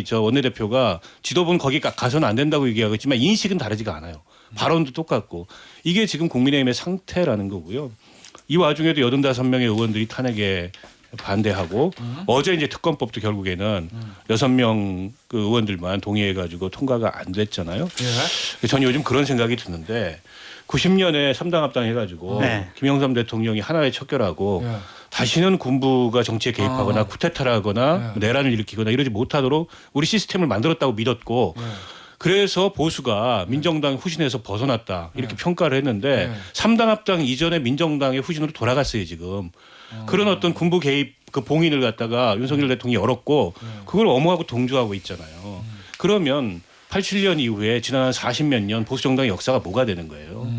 저 원내대표가 지도부는 거기 가서는 안 된다고 얘기하겠지만 인식은 다르지가 않아요. 발언도 똑같고 이게 지금 국민의힘의 상태라는 거고요. 이 와중에도 85명의 의원들이 탄핵에 반대하고 어제 이제 특검법도 결국에는 6명 그 의원들만 동의해가지고 통과가 안 됐잖아요. 예. 저는 요즘 그런 생각이 드는데 90년에 3당 합당 해가지고 네. 김영삼 대통령이 하나에 척결하고 예. 다시는 군부가 정치에 개입하거나 쿠데타를 하거나 내란을 일으키거나 이러지 못하도록 우리 시스템을 만들었다고 믿었고 그래서 보수가 민정당 후신에서 벗어났다 이렇게 평가를 했는데 네. 3당 합당 이전에 민정당의 후신으로 돌아갔어요 지금. 그런 어떤 군부 개입 그 봉인을 갖다가 윤석열 대통령이 열었고 그걸 엄호하고 동조하고 있잖아요. 그러면 87년 이후에 지난 한 40몇 년 보수 정당의 역사가 뭐가 되는 거예요.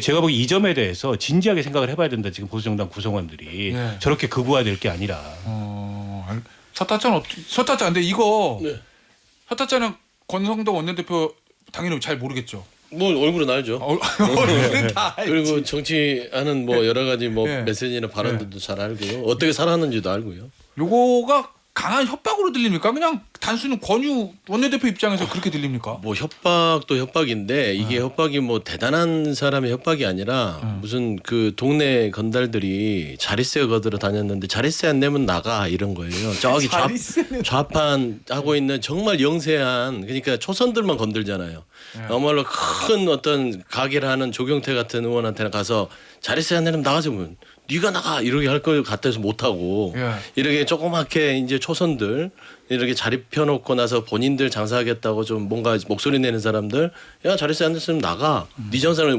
제가 보기 이 점에 대해서 진지하게 생각을 해봐야 된다. 지금 보수 정당 구성원들이 네. 저렇게 극우화될 게 아니라. 서타짜는 서타짜 근데 이거 네. 서타짜는 권성동 원내대표 당연히 잘 모르겠죠. 뭐 얼굴은 알죠. 얼굴은 다 알지. 그리고 정치하는 뭐 여러 가지 뭐 네. 메시지나 발언들도 잘 알고요. 어떻게 살았는지도 알고요. 요거가 강한 협박으로 들립니까? 그냥 단순히 권유 원내대표 입장에서 그렇게 들립니까? 뭐 협박도 협박인데 이게 협박이 뭐 대단한 사람의 협박이 아니라 무슨 그 동네 건달들이 자릿세 거들어 다녔는데 자릿세 안 내면 나가 이런 거예요. 저기 좌판 하고 있는 정말 영세한 그러니까 초선들만 건들잖아요. 정말로 큰 어떤 가게를 하는 조경태 같은 의원한테는 가서 자릿세 안 내면 나가자면 네가 나가 이렇게 할 걸 같아서 못 하고 예. 이렇게 조그맣게 이제 초선들 이렇게 자리 펴놓고 나서 본인들 장사하겠다고 좀 뭔가 목소리 내는 사람들 야 자릿세 안 냈으면 나가 네 장사는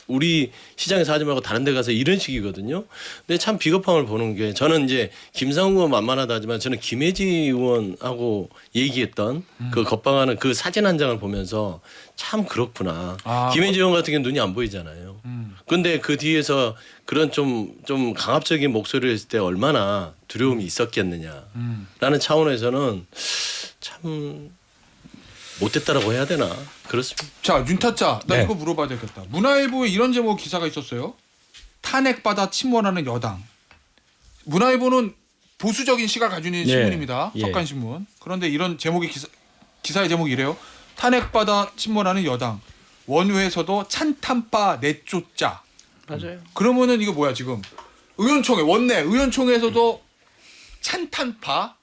우리 시장에서 하지 말고 다른 데 가서 이런 식이거든요. 근데 참 비겁함을 보는 게 저는 이제 김상훈 의원 만만하다 하지만 저는 김혜지 의원하고 얘기했던 그 겁방하는 그 사진 한 장을 보면서 참 그렇구나. 김혜지 의원 같은 경우는 눈이 안 보이잖아요. 근데 그 뒤에서 그런 좀 강압적인 목소리를 했을 때 얼마나 두려움이 있었겠느냐라는 차원에서는 참 못됐다라고 해야 되나 그렇습니다. 자 윤타짜 나 네. 이거 물어봐야 되겠다. 문화일보에 이런 제목 기사가 있었어요. 탄핵받아 침몰하는 여당. 문화일보는 보수적인 시각을 가지고 있는 예. 신문입니다. 예. 석간신문. 그런데 이런 제목이 기사의 제목이 이래요. 탄핵받아 침몰하는 여당. 원외에서도 찬탄파 내쫓자. 맞아요. 그러면은 이거 뭐야 지금 의원총회 원내 의원총회에서도 찬탄파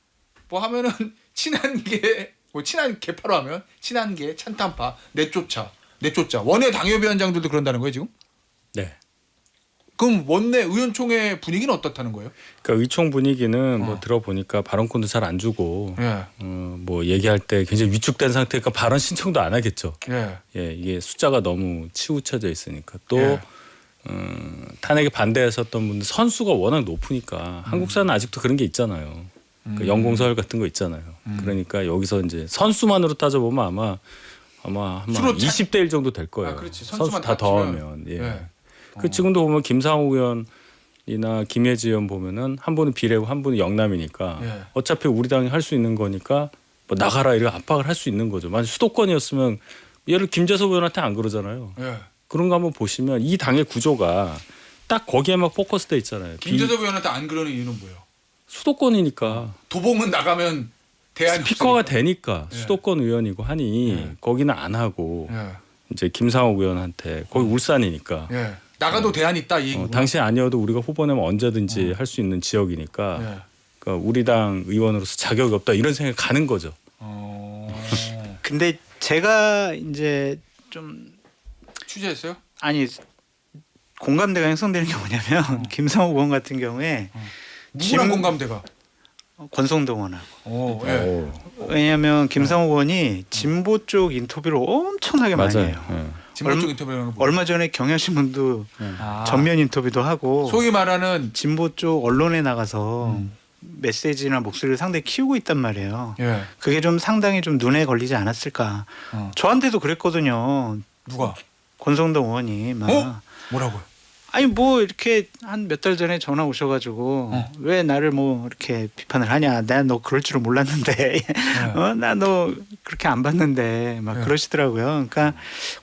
뭐 하면은 친한 게 뭐 친한 개파로 하면 친한 게 찬탄파 내쫓자 원내 당협위원장들도 그런다는 거예요 지금? 네. 그럼 원내 의원총회 분위기는 어떻다는 거예요? 그러니까 의총 분위기는 뭐 들어보니까 발언권도 잘 안 주고 예, 뭐 얘기할 때 굉장히 위축된 상태니까 발언 신청도 안 하겠죠. 예, 예, 이게 숫자가 너무 치우쳐져 있으니까 또 예. 탄핵에 반대했었던 분들 선수가 워낙 높으니까 한국사는 아직도 그런 게 있잖아요. 그 연공서열 같은 거 있잖아요. 그러니까 여기서 이제 선수만으로 따져보면 아마 아마 주로 20대 1 정도 될 거예요. 아, 그렇지. 선수 선수만 다 다 합치면. 더하면. 예. 예. 그 지금도 보면 김상욱 의원이나 김혜지 의원 보면은 한 분은 비례고 한 분은 영남이니까 예. 어차피 우리 당이 할 수 있는 거니까 뭐 나가라 이렇게 압박을 할 수 있는 거죠. 만약 수도권이었으면 예를 김재섭 의원한테 안 그러잖아요. 예. 그런 거 한번 보시면 이 당의 구조가 딱 거기에만 포커스돼 있잖아요. 김재섭 의원한테 안 그러는 이유는 뭐예요? 수도권이니까 도봉은 나가면 대안이 스피커가 없으니까. 되니까 예. 수도권 의원이고 하니 거기는 안 하고 예, 이제 김상욱 의원한테 거기 울산이니까 예. 나가도 대안이 있다 이 얘기구나. 당시 아니어도 우리가 후보내면 언제든지 할 수 있는 지역이니까 예. 그러니까 우리 당 의원으로서 자격이 없다 이런 생각이 가는 거죠. 근데 제가 이제 좀 취재했어요? 아니 공감대가 형성되는 게 뭐냐면 김상욱 의원 같은 경우에 누구랑 공감대가? 권성동 의원하고 오, 예. 왜냐하면 김상욱 의원이 진보 쪽 인터뷰를 엄청나게 많이 맞아요. 해요. 예. 진보적 인터뷰라는 거. 뭐. 얼마 전에 경향신문도 아. 전면 인터뷰도 하고 소위 말하는 진보 쪽 언론에 나가서 메시지나 목소리를 상당히 키우고 있단 말이에요. 예. 그게 좀 상당히 좀 눈에 걸리지 않았을까. 저한테도 그랬거든요. 누가? 권성동 의원이 막 어? 뭐라고요? 아니 뭐 이렇게 한 몇 달 전에 전화 오셔가지고 왜 나를 뭐 이렇게 비판을 하냐. 내가 너 그럴 줄은 몰랐는데 나 너 그렇게 안 봤는데 막 네. 그러시더라고요. 그러니까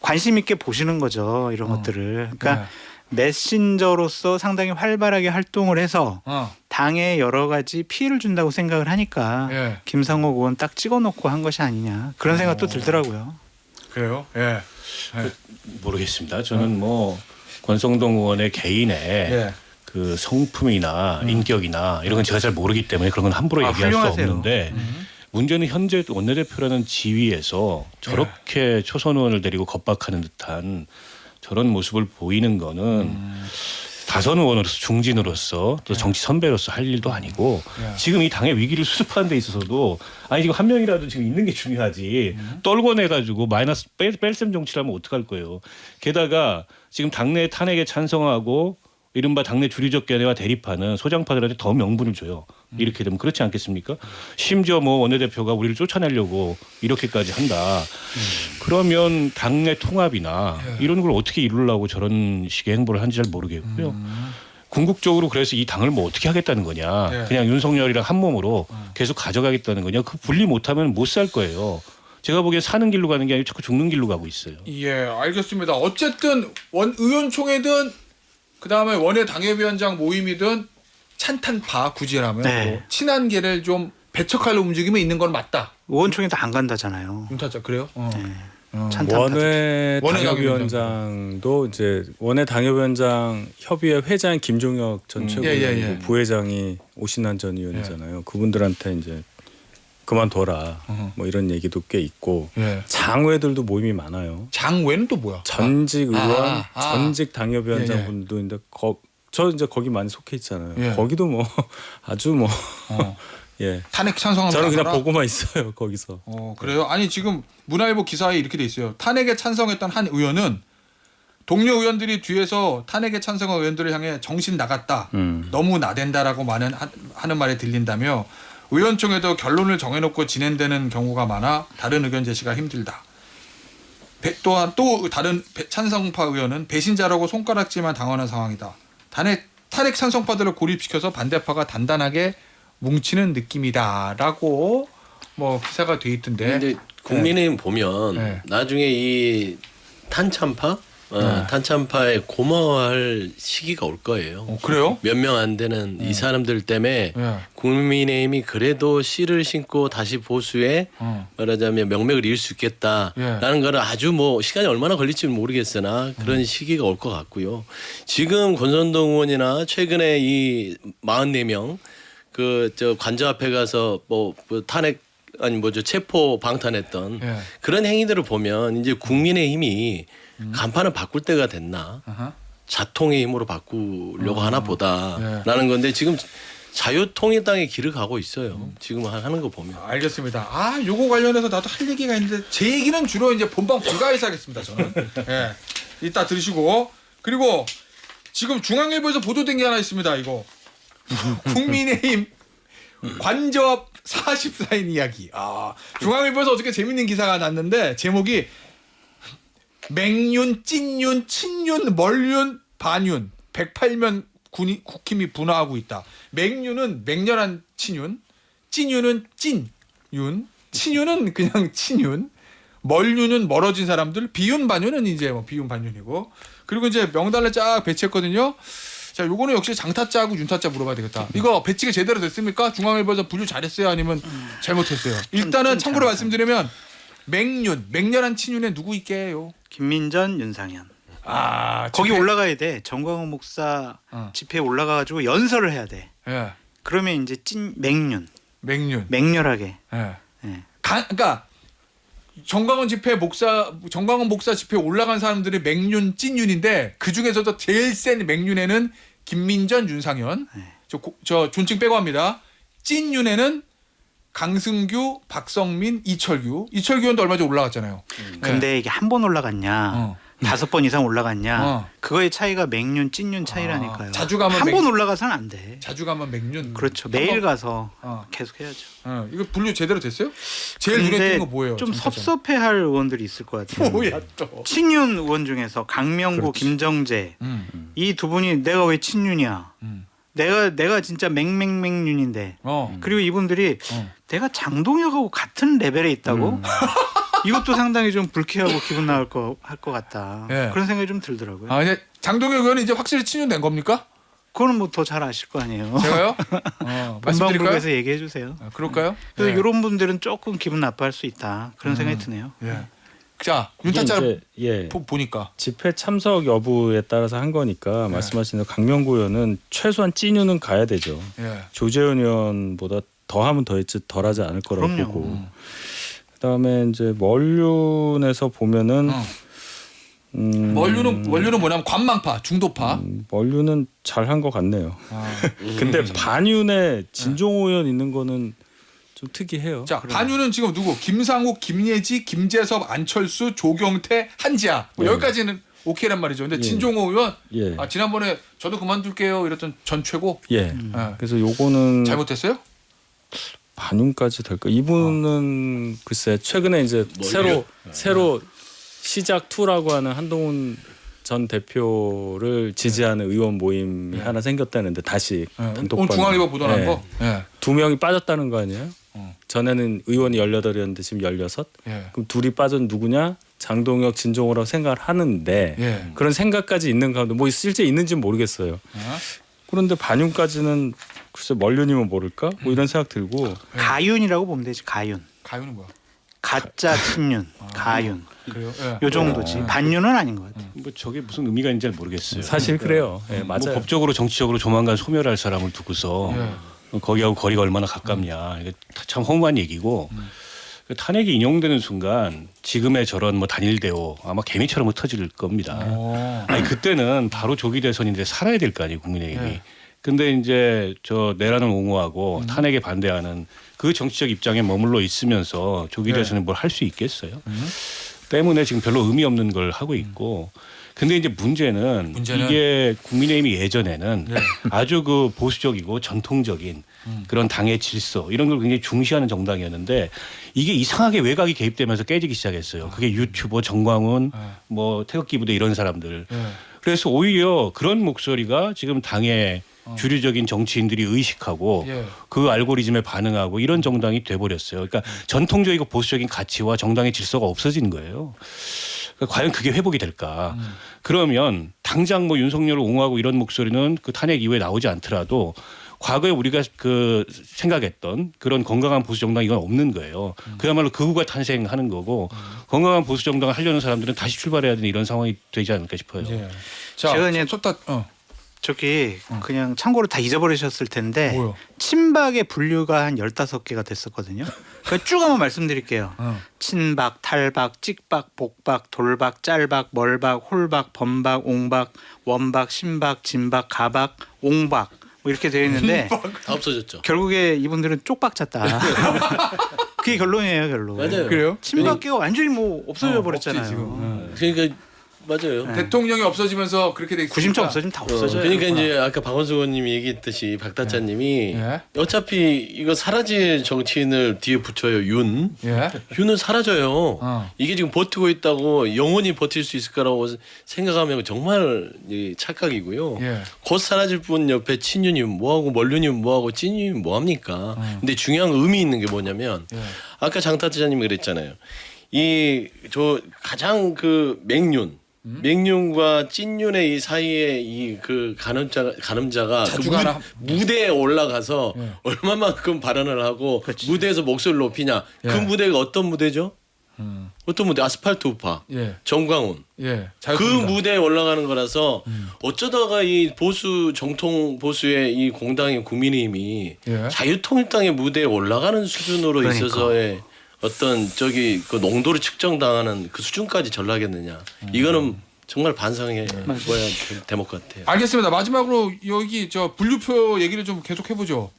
관심 있게 보시는 거죠. 이런 것들을. 그러니까 메신저로서 상당히 활발하게 활동을 해서 당에 여러 가지 피해를 준다고 생각을 하니까 예. 김상욱 의원 딱 찍어놓고 한 것이 아니냐 그런 생각도 들더라고요. 그래요? 예. 모르겠습니다. 저는 뭐 권성동 의원의 개인의 예. 그 성품이나 인격이나 이런 건 제가 잘 모르기 때문에 그런 건 함부로 아, 얘기할 수 훌륭하세요. 없는데 문제는 현재 원내대표라는 지위에서 저렇게 초선 의원을 데리고 겁박하는 듯한 저런 모습을 보이는 거는 다선 의원으로서 중진으로서 또 정치 선배로서 할 일도 아니고 지금 이 당의 위기를 수습하는 데 있어서도 아니 지금 한 명이라도 지금 있는 게 중요하지 떨궈 내가지고 마이너스 뺄셈 정치를 하면 어떡할 거예요. 게다가 지금 당내 탄핵에 찬성하고 이른바 당내 주류적 견해와 대립하는 소장파들한테 더 명분을 줘요. 이렇게 되면 그렇지 않겠습니까? 심지어 뭐 원내대표가 우리를 쫓아내려고 이렇게까지 한다. 그러면 당내 통합이나 이런 걸 어떻게 이루려고 저런 식의 행보를 한지 잘 모르겠고요. 궁극적으로 그래서 이 당을 뭐 어떻게 하겠다는 거냐. 그냥 윤석열이랑 한 몸으로 계속 가져가겠다는 거냐. 그 분리 못하면 못 살 거예요. 제가 보기엔 사는 길로 가는 게 아니고 자꾸 죽는 길로 가고 있어요. 예, 알겠습니다. 어쨌든 의원총회든 그다음에 원외 당협위원장 모임이든 찬탄파 굳이라면 뭐 친한계를 좀 배척할 움직임이 있는 건 맞다. 의원총회도 안 간다잖아요. 윤타자 그래요? 원외 원외 당협위원장도 이제 원외 당협위원장 협의회 회장 김종혁 전 최고위원 부회장이 오신환 전 의원이잖아요. 그분들한테 이제 그만둬라 뭐 이런 얘기도 꽤 있고 장외들도 모임이 많아요. 장외는 또 뭐야? 전직 의원, 전직 당협위원장 분도 있는데 저 이제 거기 많이 속해 있잖아요. 거기도 뭐 아주 뭐 탄핵 찬성하는 저는 그냥 보고만 있어요 거기서. 그래요? 아니 지금 문화일보 기사에 이렇게 돼 있어요. 탄핵에 찬성했던 한 의원은 동료 의원들이 뒤에서 탄핵에 찬성한 의원들을 향해 정신 나갔다, 너무 나댄다라고 하는 말에 들린다며 의원총회도 결론을 정해놓고 진행되는 경우가 많아 다른 의견 제시가 힘들다. 또한 또 다른 찬성파 의원은 배신자라고 손가락질만 당하는 상황이다. 탄핵 찬성파들을 고립시켜서 반대파가 단단하게 뭉치는 느낌이다라고 뭐 기사가 돼 있던데. 근데 국민의힘 보면 나중에 이 탄참파 탄참파에 고마워할 시기가 올 거예요. 그래요? 몇 명 안 되는 이 사람들 때문에 국민의힘이 그래도 씨를 신고 다시 보수에 말하자면 명맥을 이을 수 있겠다라는 거는 아주 뭐 시간이 얼마나 걸릴지는 모르겠으나 그런 시기가 올 것 같고요. 지금 권선동 의원이나 최근에 이 44명 그 저 관저 앞에 가서 뭐 탄핵 아니 뭐죠 체포 방탄했던 그런 행위들을 보면 이제 국민의힘이 간판을 바꿀 때가 됐나 자통의 힘으로 바꾸려고 하나 보다라는 건데 지금 자유통일당의 길을 가고 있어요. 지금 하는 거 보면. 알겠습니다. 요거 관련해서 나도 할 얘기가 있는데 제 얘기는 주로 이제 본방 불가에서 하겠습니다. 저는. 이따 들으시고 그리고 지금 중앙일보에서 보도된 게 하나 있습니다. 이거 국민의힘 관저 44인 이야기. 중앙일보에서 어떻게 재밌는 기사가 났는데 제목이 맹윤, 찐윤, 친윤, 멀윤, 반윤 108면 국힘이 분화하고 있다. 맹윤은 맹렬한 친윤, 찐윤은 찐윤, 친윤은 그냥 친윤, 멀윤은 멀어진 사람들, 비윤 반윤은 이제 뭐 비윤 반윤이고 그리고 이제 명단을 쫙 배치했거든요. 자, 요거는 역시 장타짜하고 윤타짜 물어봐야 되겠다. 이거 배치가 제대로 됐습니까? 중앙일보에서 분류 잘했어요? 아니면 잘못했어요? 일단은 참고로 말씀드리면 맹렬한 친윤에 누구 있게요? 김민전, 윤상현. 거기 올라가야 돼. 정광훈 목사 집회에 올라가가지고 연설을 해야 돼. 그러면 이제 맹윤. 맹렬하게. 그러니까 정광훈 목사 집회에 올라간 사람들이 맹윤, 찐윤인데 그 중에서도 제일 센 맹윤에는 김민전, 윤상현. 저 존칭 빼고 합니다. 찐윤에는 강승규, 박성민, 이철규 의원도 얼마 전에 올라갔잖아요. 근데 이게 한 번 올라갔냐, 5번 이상 올라갔냐, 그거의 차이가 맹윤, 찐윤 차이라니까요. 자주 가면 한 번 올라가서는 안 돼. 자주 가면 맹윤. 그렇죠. 매일 가서 계속 해야죠. 이거 분류 제대로 됐어요? 제일 눈에 띄는 거 뭐예요? 좀 섭섭해할 의원들이 있을 것 같아요. 뭐야 또? 친윤 의원 중에서 강명구, 김정재 이 두 분이 내가 왜 친윤이야? 내가 진짜 맹맹맹윤인데. 그리고 이분들이 내가 장동혁하고 같은 레벨에 있다고? 이것도 상당히 좀 불쾌하고 기분 나을 할 것 같다. 그런 생각이 좀 들더라고요. 근데 장동혁 의원은 이제 확실히 친윤된 겁니까? 그거는 뭐 더 잘 아실 거 아니에요. 제가요? 본방국에서 얘기해 주세요. 그럴까요? 그래서 이런 분들은 조금 기분 나빠할 수 있다. 그런 생각이 드네요. 자, 윤타짜를 이제 보니까 집회 참석 여부에 따라서 한 거니까 말씀하신 대로 강명구 의원은 최소한 찐윤은 가야 되죠. 조재현 의원보다 더하면 더했지 덜하지 않을 거라고 그럼요. 보고. 그다음에 이제 멀윤에서 보면은 원류는 뭐냐면 관망파, 중도파. 원류는 잘한 것 같네요. 아. 근데 반윤에 진종호 의원 있는 거는 좀 특이해요. 자, 반윤은 지금 누구? 김상욱, 김예지, 김재섭, 안철수, 조경태, 한지아. 뭐 여기까지는 오케이란 말이죠. 근데 예. 진종호 의원 예. 아, 지난번에 저도 그만둘게요 이랬던 전 최고. 예. 예. 그래서 요거는 잘못했어요? 반윤까지 될까? 이분은 글쎄 최근에 이제 새로 시작 2라고 하는 한동훈 전 대표를 지지하는 의원 모임이 하나 생겼다는데 다시 단독 오늘 중앙일보 보도난 예. 거. 예. 2명이 빠졌다는 거 아니에요? 전에는 의원이 18이었는데 지금 16. 예. 그럼 둘이 빠진 누구냐? 장동혁, 진종호라고 생각을 하는데 예. 그런 생각까지 있는 가운데 뭐 실제 있는지는 모르겠어요. 그런데 반윤까지는 글쎄 멀륜이면 모를까? 뭐 이런 생각 들고 가윤이라고 보면 되지. 가윤. 가윤은 뭐야? 가짜 친윤. 가윤. 그래요? 예. 요 정도지. 반윤은 아닌 것 같아. 뭐 저게 무슨 의미가 있는지 잘 모르겠어요. 사실 그래요. 예, 뭐 맞아요. 법적으로 정치적으로 조만간 소멸할 사람을 두고서 예. 거기하고 거리가 얼마나 가깝냐. 이게 참 허무한 얘기고 탄핵이 인용되는 순간 지금의 저런 뭐 단일 대오 아마 개미처럼 흩어질 겁니다. 아니 그때는 바로 조기 대선인데 살아야 될 거 아니에요 국민의힘이. 예. 근데 이제 저 내란을 옹호하고 탄핵에 반대하는 그 정치적 입장에 머물러 있으면서 조기 네. 대선에 뭘 할 수 있겠어요? 때문에 지금 별로 의미 없는 걸 하고 있고. 근데 이제 문제는 이게 국민의힘이 예전에는 아주 그 보수적이고 전통적인 그런 당의 질서 이런 걸 굉장히 중시하는 정당이었는데 이게 이상하게 외곽이 개입되면서 깨지기 시작했어요. 그게 유튜버 정광훈 뭐 태극기 부대 이런 사람들. 그래서 오히려 그런 목소리가 지금 당의 주류적인 정치인들이 의식하고 예. 그 알고리즘에 반응하고 이런 정당이 돼버렸어요. 그러니까 전통적이고 보수적인 가치와 정당의 질서가 없어진 거예요. 그러니까 과연 그게 회복이 될까? 그러면 당장 뭐 윤석열을 옹호하고 이런 목소리는 그 탄핵 이후에 나오지 않더라도 과거에 우리가 그 생각했던 그런 건강한 보수 정당 이건 없는 거예요. 그야말로 극우가 탄생하는 거고 건강한 보수 정당을 하려는 사람들은 다시 출발해야 되는 이런 상황이 되지 않을까 싶어요. 예. 자, 제가 그냥 쏟다. 저기 그냥 참고로 다 잊어버리셨을 텐데 뭐요? 친박의 분류가 한 15개가 됐었거든요. 그러니까 쭉 한번 말씀드릴게요. 친박, 탈박, 찍박, 복박, 돌박, 짤박, 멀박, 홀박, 범박, 옹박, 원박, 신박, 진박, 가박, 옹박 뭐 이렇게 되어 있는데 다 없어졌죠. 결국에 이분들은 쪽박 찼다. 그게 결론이에요, 결론. 맞아요. 그래요? 친박계가 완전히 뭐 없어져 버렸잖아요. 없지, 지금. 그러니까 맞아요. 대통령이 없어지면서 그렇게 돼 있으니까. 구심점 없어지면 다 없어져요. 그러니까 이제 아까 박원순 의원님이 얘기했듯이 박다짜님이 예. 어차피 이거 사라질 정치인을 뒤에 붙여요. 예. 윤은 사라져요. 이게 지금 버티고 있다고 영원히 버틸 수 있을 거라고 생각하면 정말 착각이고요. 예. 곧 사라질 분 옆에 친윤이 뭐하고 멀윤이 뭐하고 찐윤이 뭐합니까? 근데 중요한 의미 있는 게 뭐냐면 아까 장타지자님이 그랬잖아요. 이 저 가장 그 맹윤과 찐윤의 이 사이에 이 그 가늠자가 그 자주가나. 무대에 올라가서 얼마만큼 발언을 하고 그렇지. 무대에서 목소리를 높이냐. 그 무대가 어떤 무대죠? 어떤 무대? 아스팔트 우파. 예. 정광훈. 예. 그 자유통일당. 무대에 올라가는 거라서 어쩌다가 이 보수 정통 보수의 이 공당인 국민의힘이 예. 자유통일당의 무대에 올라가는 수준으로 그러니까. 있어서의 어떤 저기 그 농도를 측정당하는 그 수준까지 전락했느냐. 이거는 정말 반성해 뭐야 대목 같아요. 알겠습니다. 마지막으로 여기 저 분류표 얘기를 좀 계속 해보죠.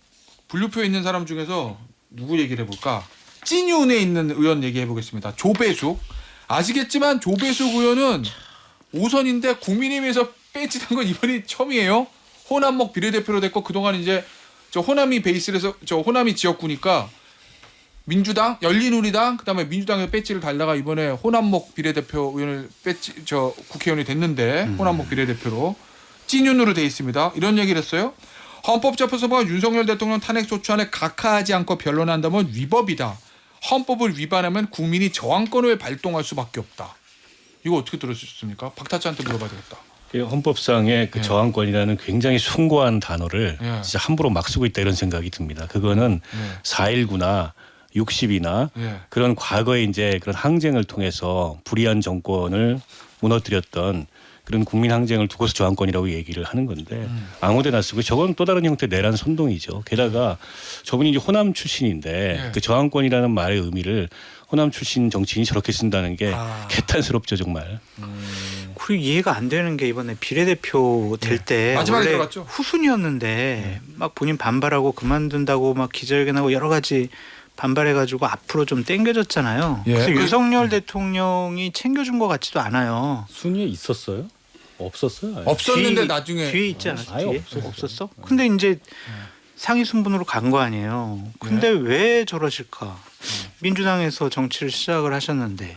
분류표에 있는 사람 중에서 누구 얘기를 해볼까? 찐윤에 있는 의원 얘기해 보겠습니다. 조배숙. 아시겠지만 조배숙 의원은 5선인데 국민의힘에서 빼지는 건 이번이 처음이에요. 호남목 비례대표로 됐고 그동안 이제 저 호남이 베이스에서 저 호남이 지역구니까 민주당, 열린우리당, 그다음에 민주당에서 배지를 달다가 이번에 호남목 비례대표 의원을 배지 저 국회의원이 됐는데 호남목 비례대표로 찐윤으로 돼 있습니다. 이런 얘기를 했어요. 헌법재판소가 윤석열 대통령 탄핵 소추안에 각하하지 않고 변론한다면 위법이다. 헌법을 위반하면 국민이 저항권을 발동할 수밖에 없다. 이거 어떻게 들으셨습니까? 박타짜한테 물어봐야 되겠다. 헌법상의 그 저항권이라는 굉장히 숭고한 단어를 예. 진짜 함부로 막 쓰고 있다 이런 생각이 듭니다. 그거는 4.19나 60이나 예. 그런 과거에 이제 그런 항쟁을 통해서 불의한 정권을 무너뜨렸던 그런 국민 항쟁을 두고서 저항권이라고 얘기를 하는 건데 아무데나 쓰고 저건 또 다른 형태의 내란 선동이죠. 게다가 저분이 이제 호남 출신인데 예. 그 저항권이라는 말의 의미를 호남 출신 정치인이 저렇게 쓴다는 게 개탄스럽죠 정말. 그리고 이해가 안 되는 게 이번에 비례대표 될 때 마지막에 원래 들어갔죠? 후순위였는데 막 본인 반발하고 그만둔다고 막 기자회견하고 여러 가지 반발해가지고 앞으로 좀 땡겨졌잖아요. 예. 그래서 그- 윤석열 대통령이 챙겨준 것 같지도 않아요. 순위에 있었어요? 없었어요? 아예? 없었는데 뒤- 나중에 뒤에 있지 않았어? 아예 뒤에? 없었어요. 없었어? 근데 이제 상위 순번으로 간 거 아니에요. 근데 왜 저러실까? 민주당에서 정치를 시작을 하셨는데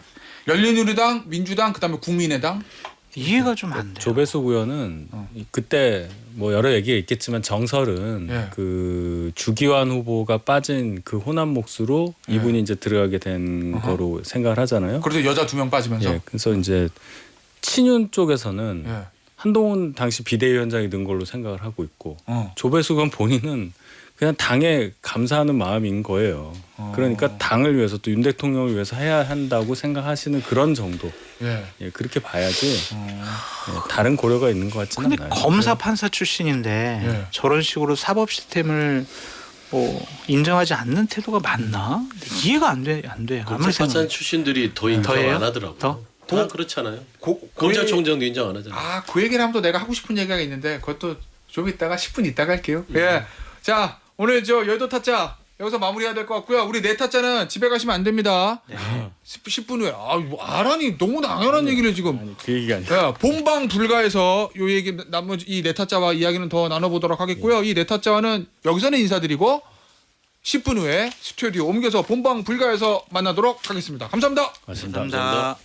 열린우리당, 민주당, 그다음에 국민의당. 이해가 좀 안 돼요. 조배수 의원은 그때 뭐 여러 얘기가 있겠지만 정설은 예. 그 주기환 후보가 빠진 그 호남 몫으로 예. 이분이 이제 들어가게 된 어허. 거로 생각을 하잖아요. 그래서 여자 2명 빠지면서. 예, 그래서 이제 친윤 쪽에서는 예. 한동훈 당시 비대위원장이 는 걸로 생각을 하고 있고 어. 조배수 의원 본인은 그냥 당에 감사하는 마음인 거예요. 그러니까 당을 위해서 또 윤 대통령을 위해서 해야 한다고 생각하시는 그런 정도. 예. 예, 그렇게 봐야지 예, 다른 고려가 있는 것 같지는 근데 않아요. 검사 판사 출신인데 예. 저런 식으로 사법 시스템을 뭐 인정하지 않는 태도가 맞나? 이해가 안 돼. 아무리 검찰 생각해도. 출신들이 더 인정 더해요? 안 하더라고. 더? 다 그렇잖아요. 그 검찰총장도 인정 안 하잖아요. 아, 그 얘기를 하면 또 내가 하고 싶은 얘기가 있는데 그것도 좀 이따가 10분 이따가 할게요. 예. 자, 오늘 저 여의도 타짜 여기서 마무리해야 될 것 같고요. 우리 네 타짜는 집에 가시면 안 됩니다. 10분 후에. 아, 뭐 아라니 너무 당연한 얘기를 지금. 아니, 그 얘기가 아니라 야, 본방 불가에서 요 얘기 나머지 이 네타짜와 이야기는 더 나눠보도록 하겠고요. 이 네타짜와는 여기서는 인사드리고 10분 후에 스튜디오 옮겨서 본방 불가에서 만나도록 하겠습니다. 감사합니다. 맞습니다. 감사합니다.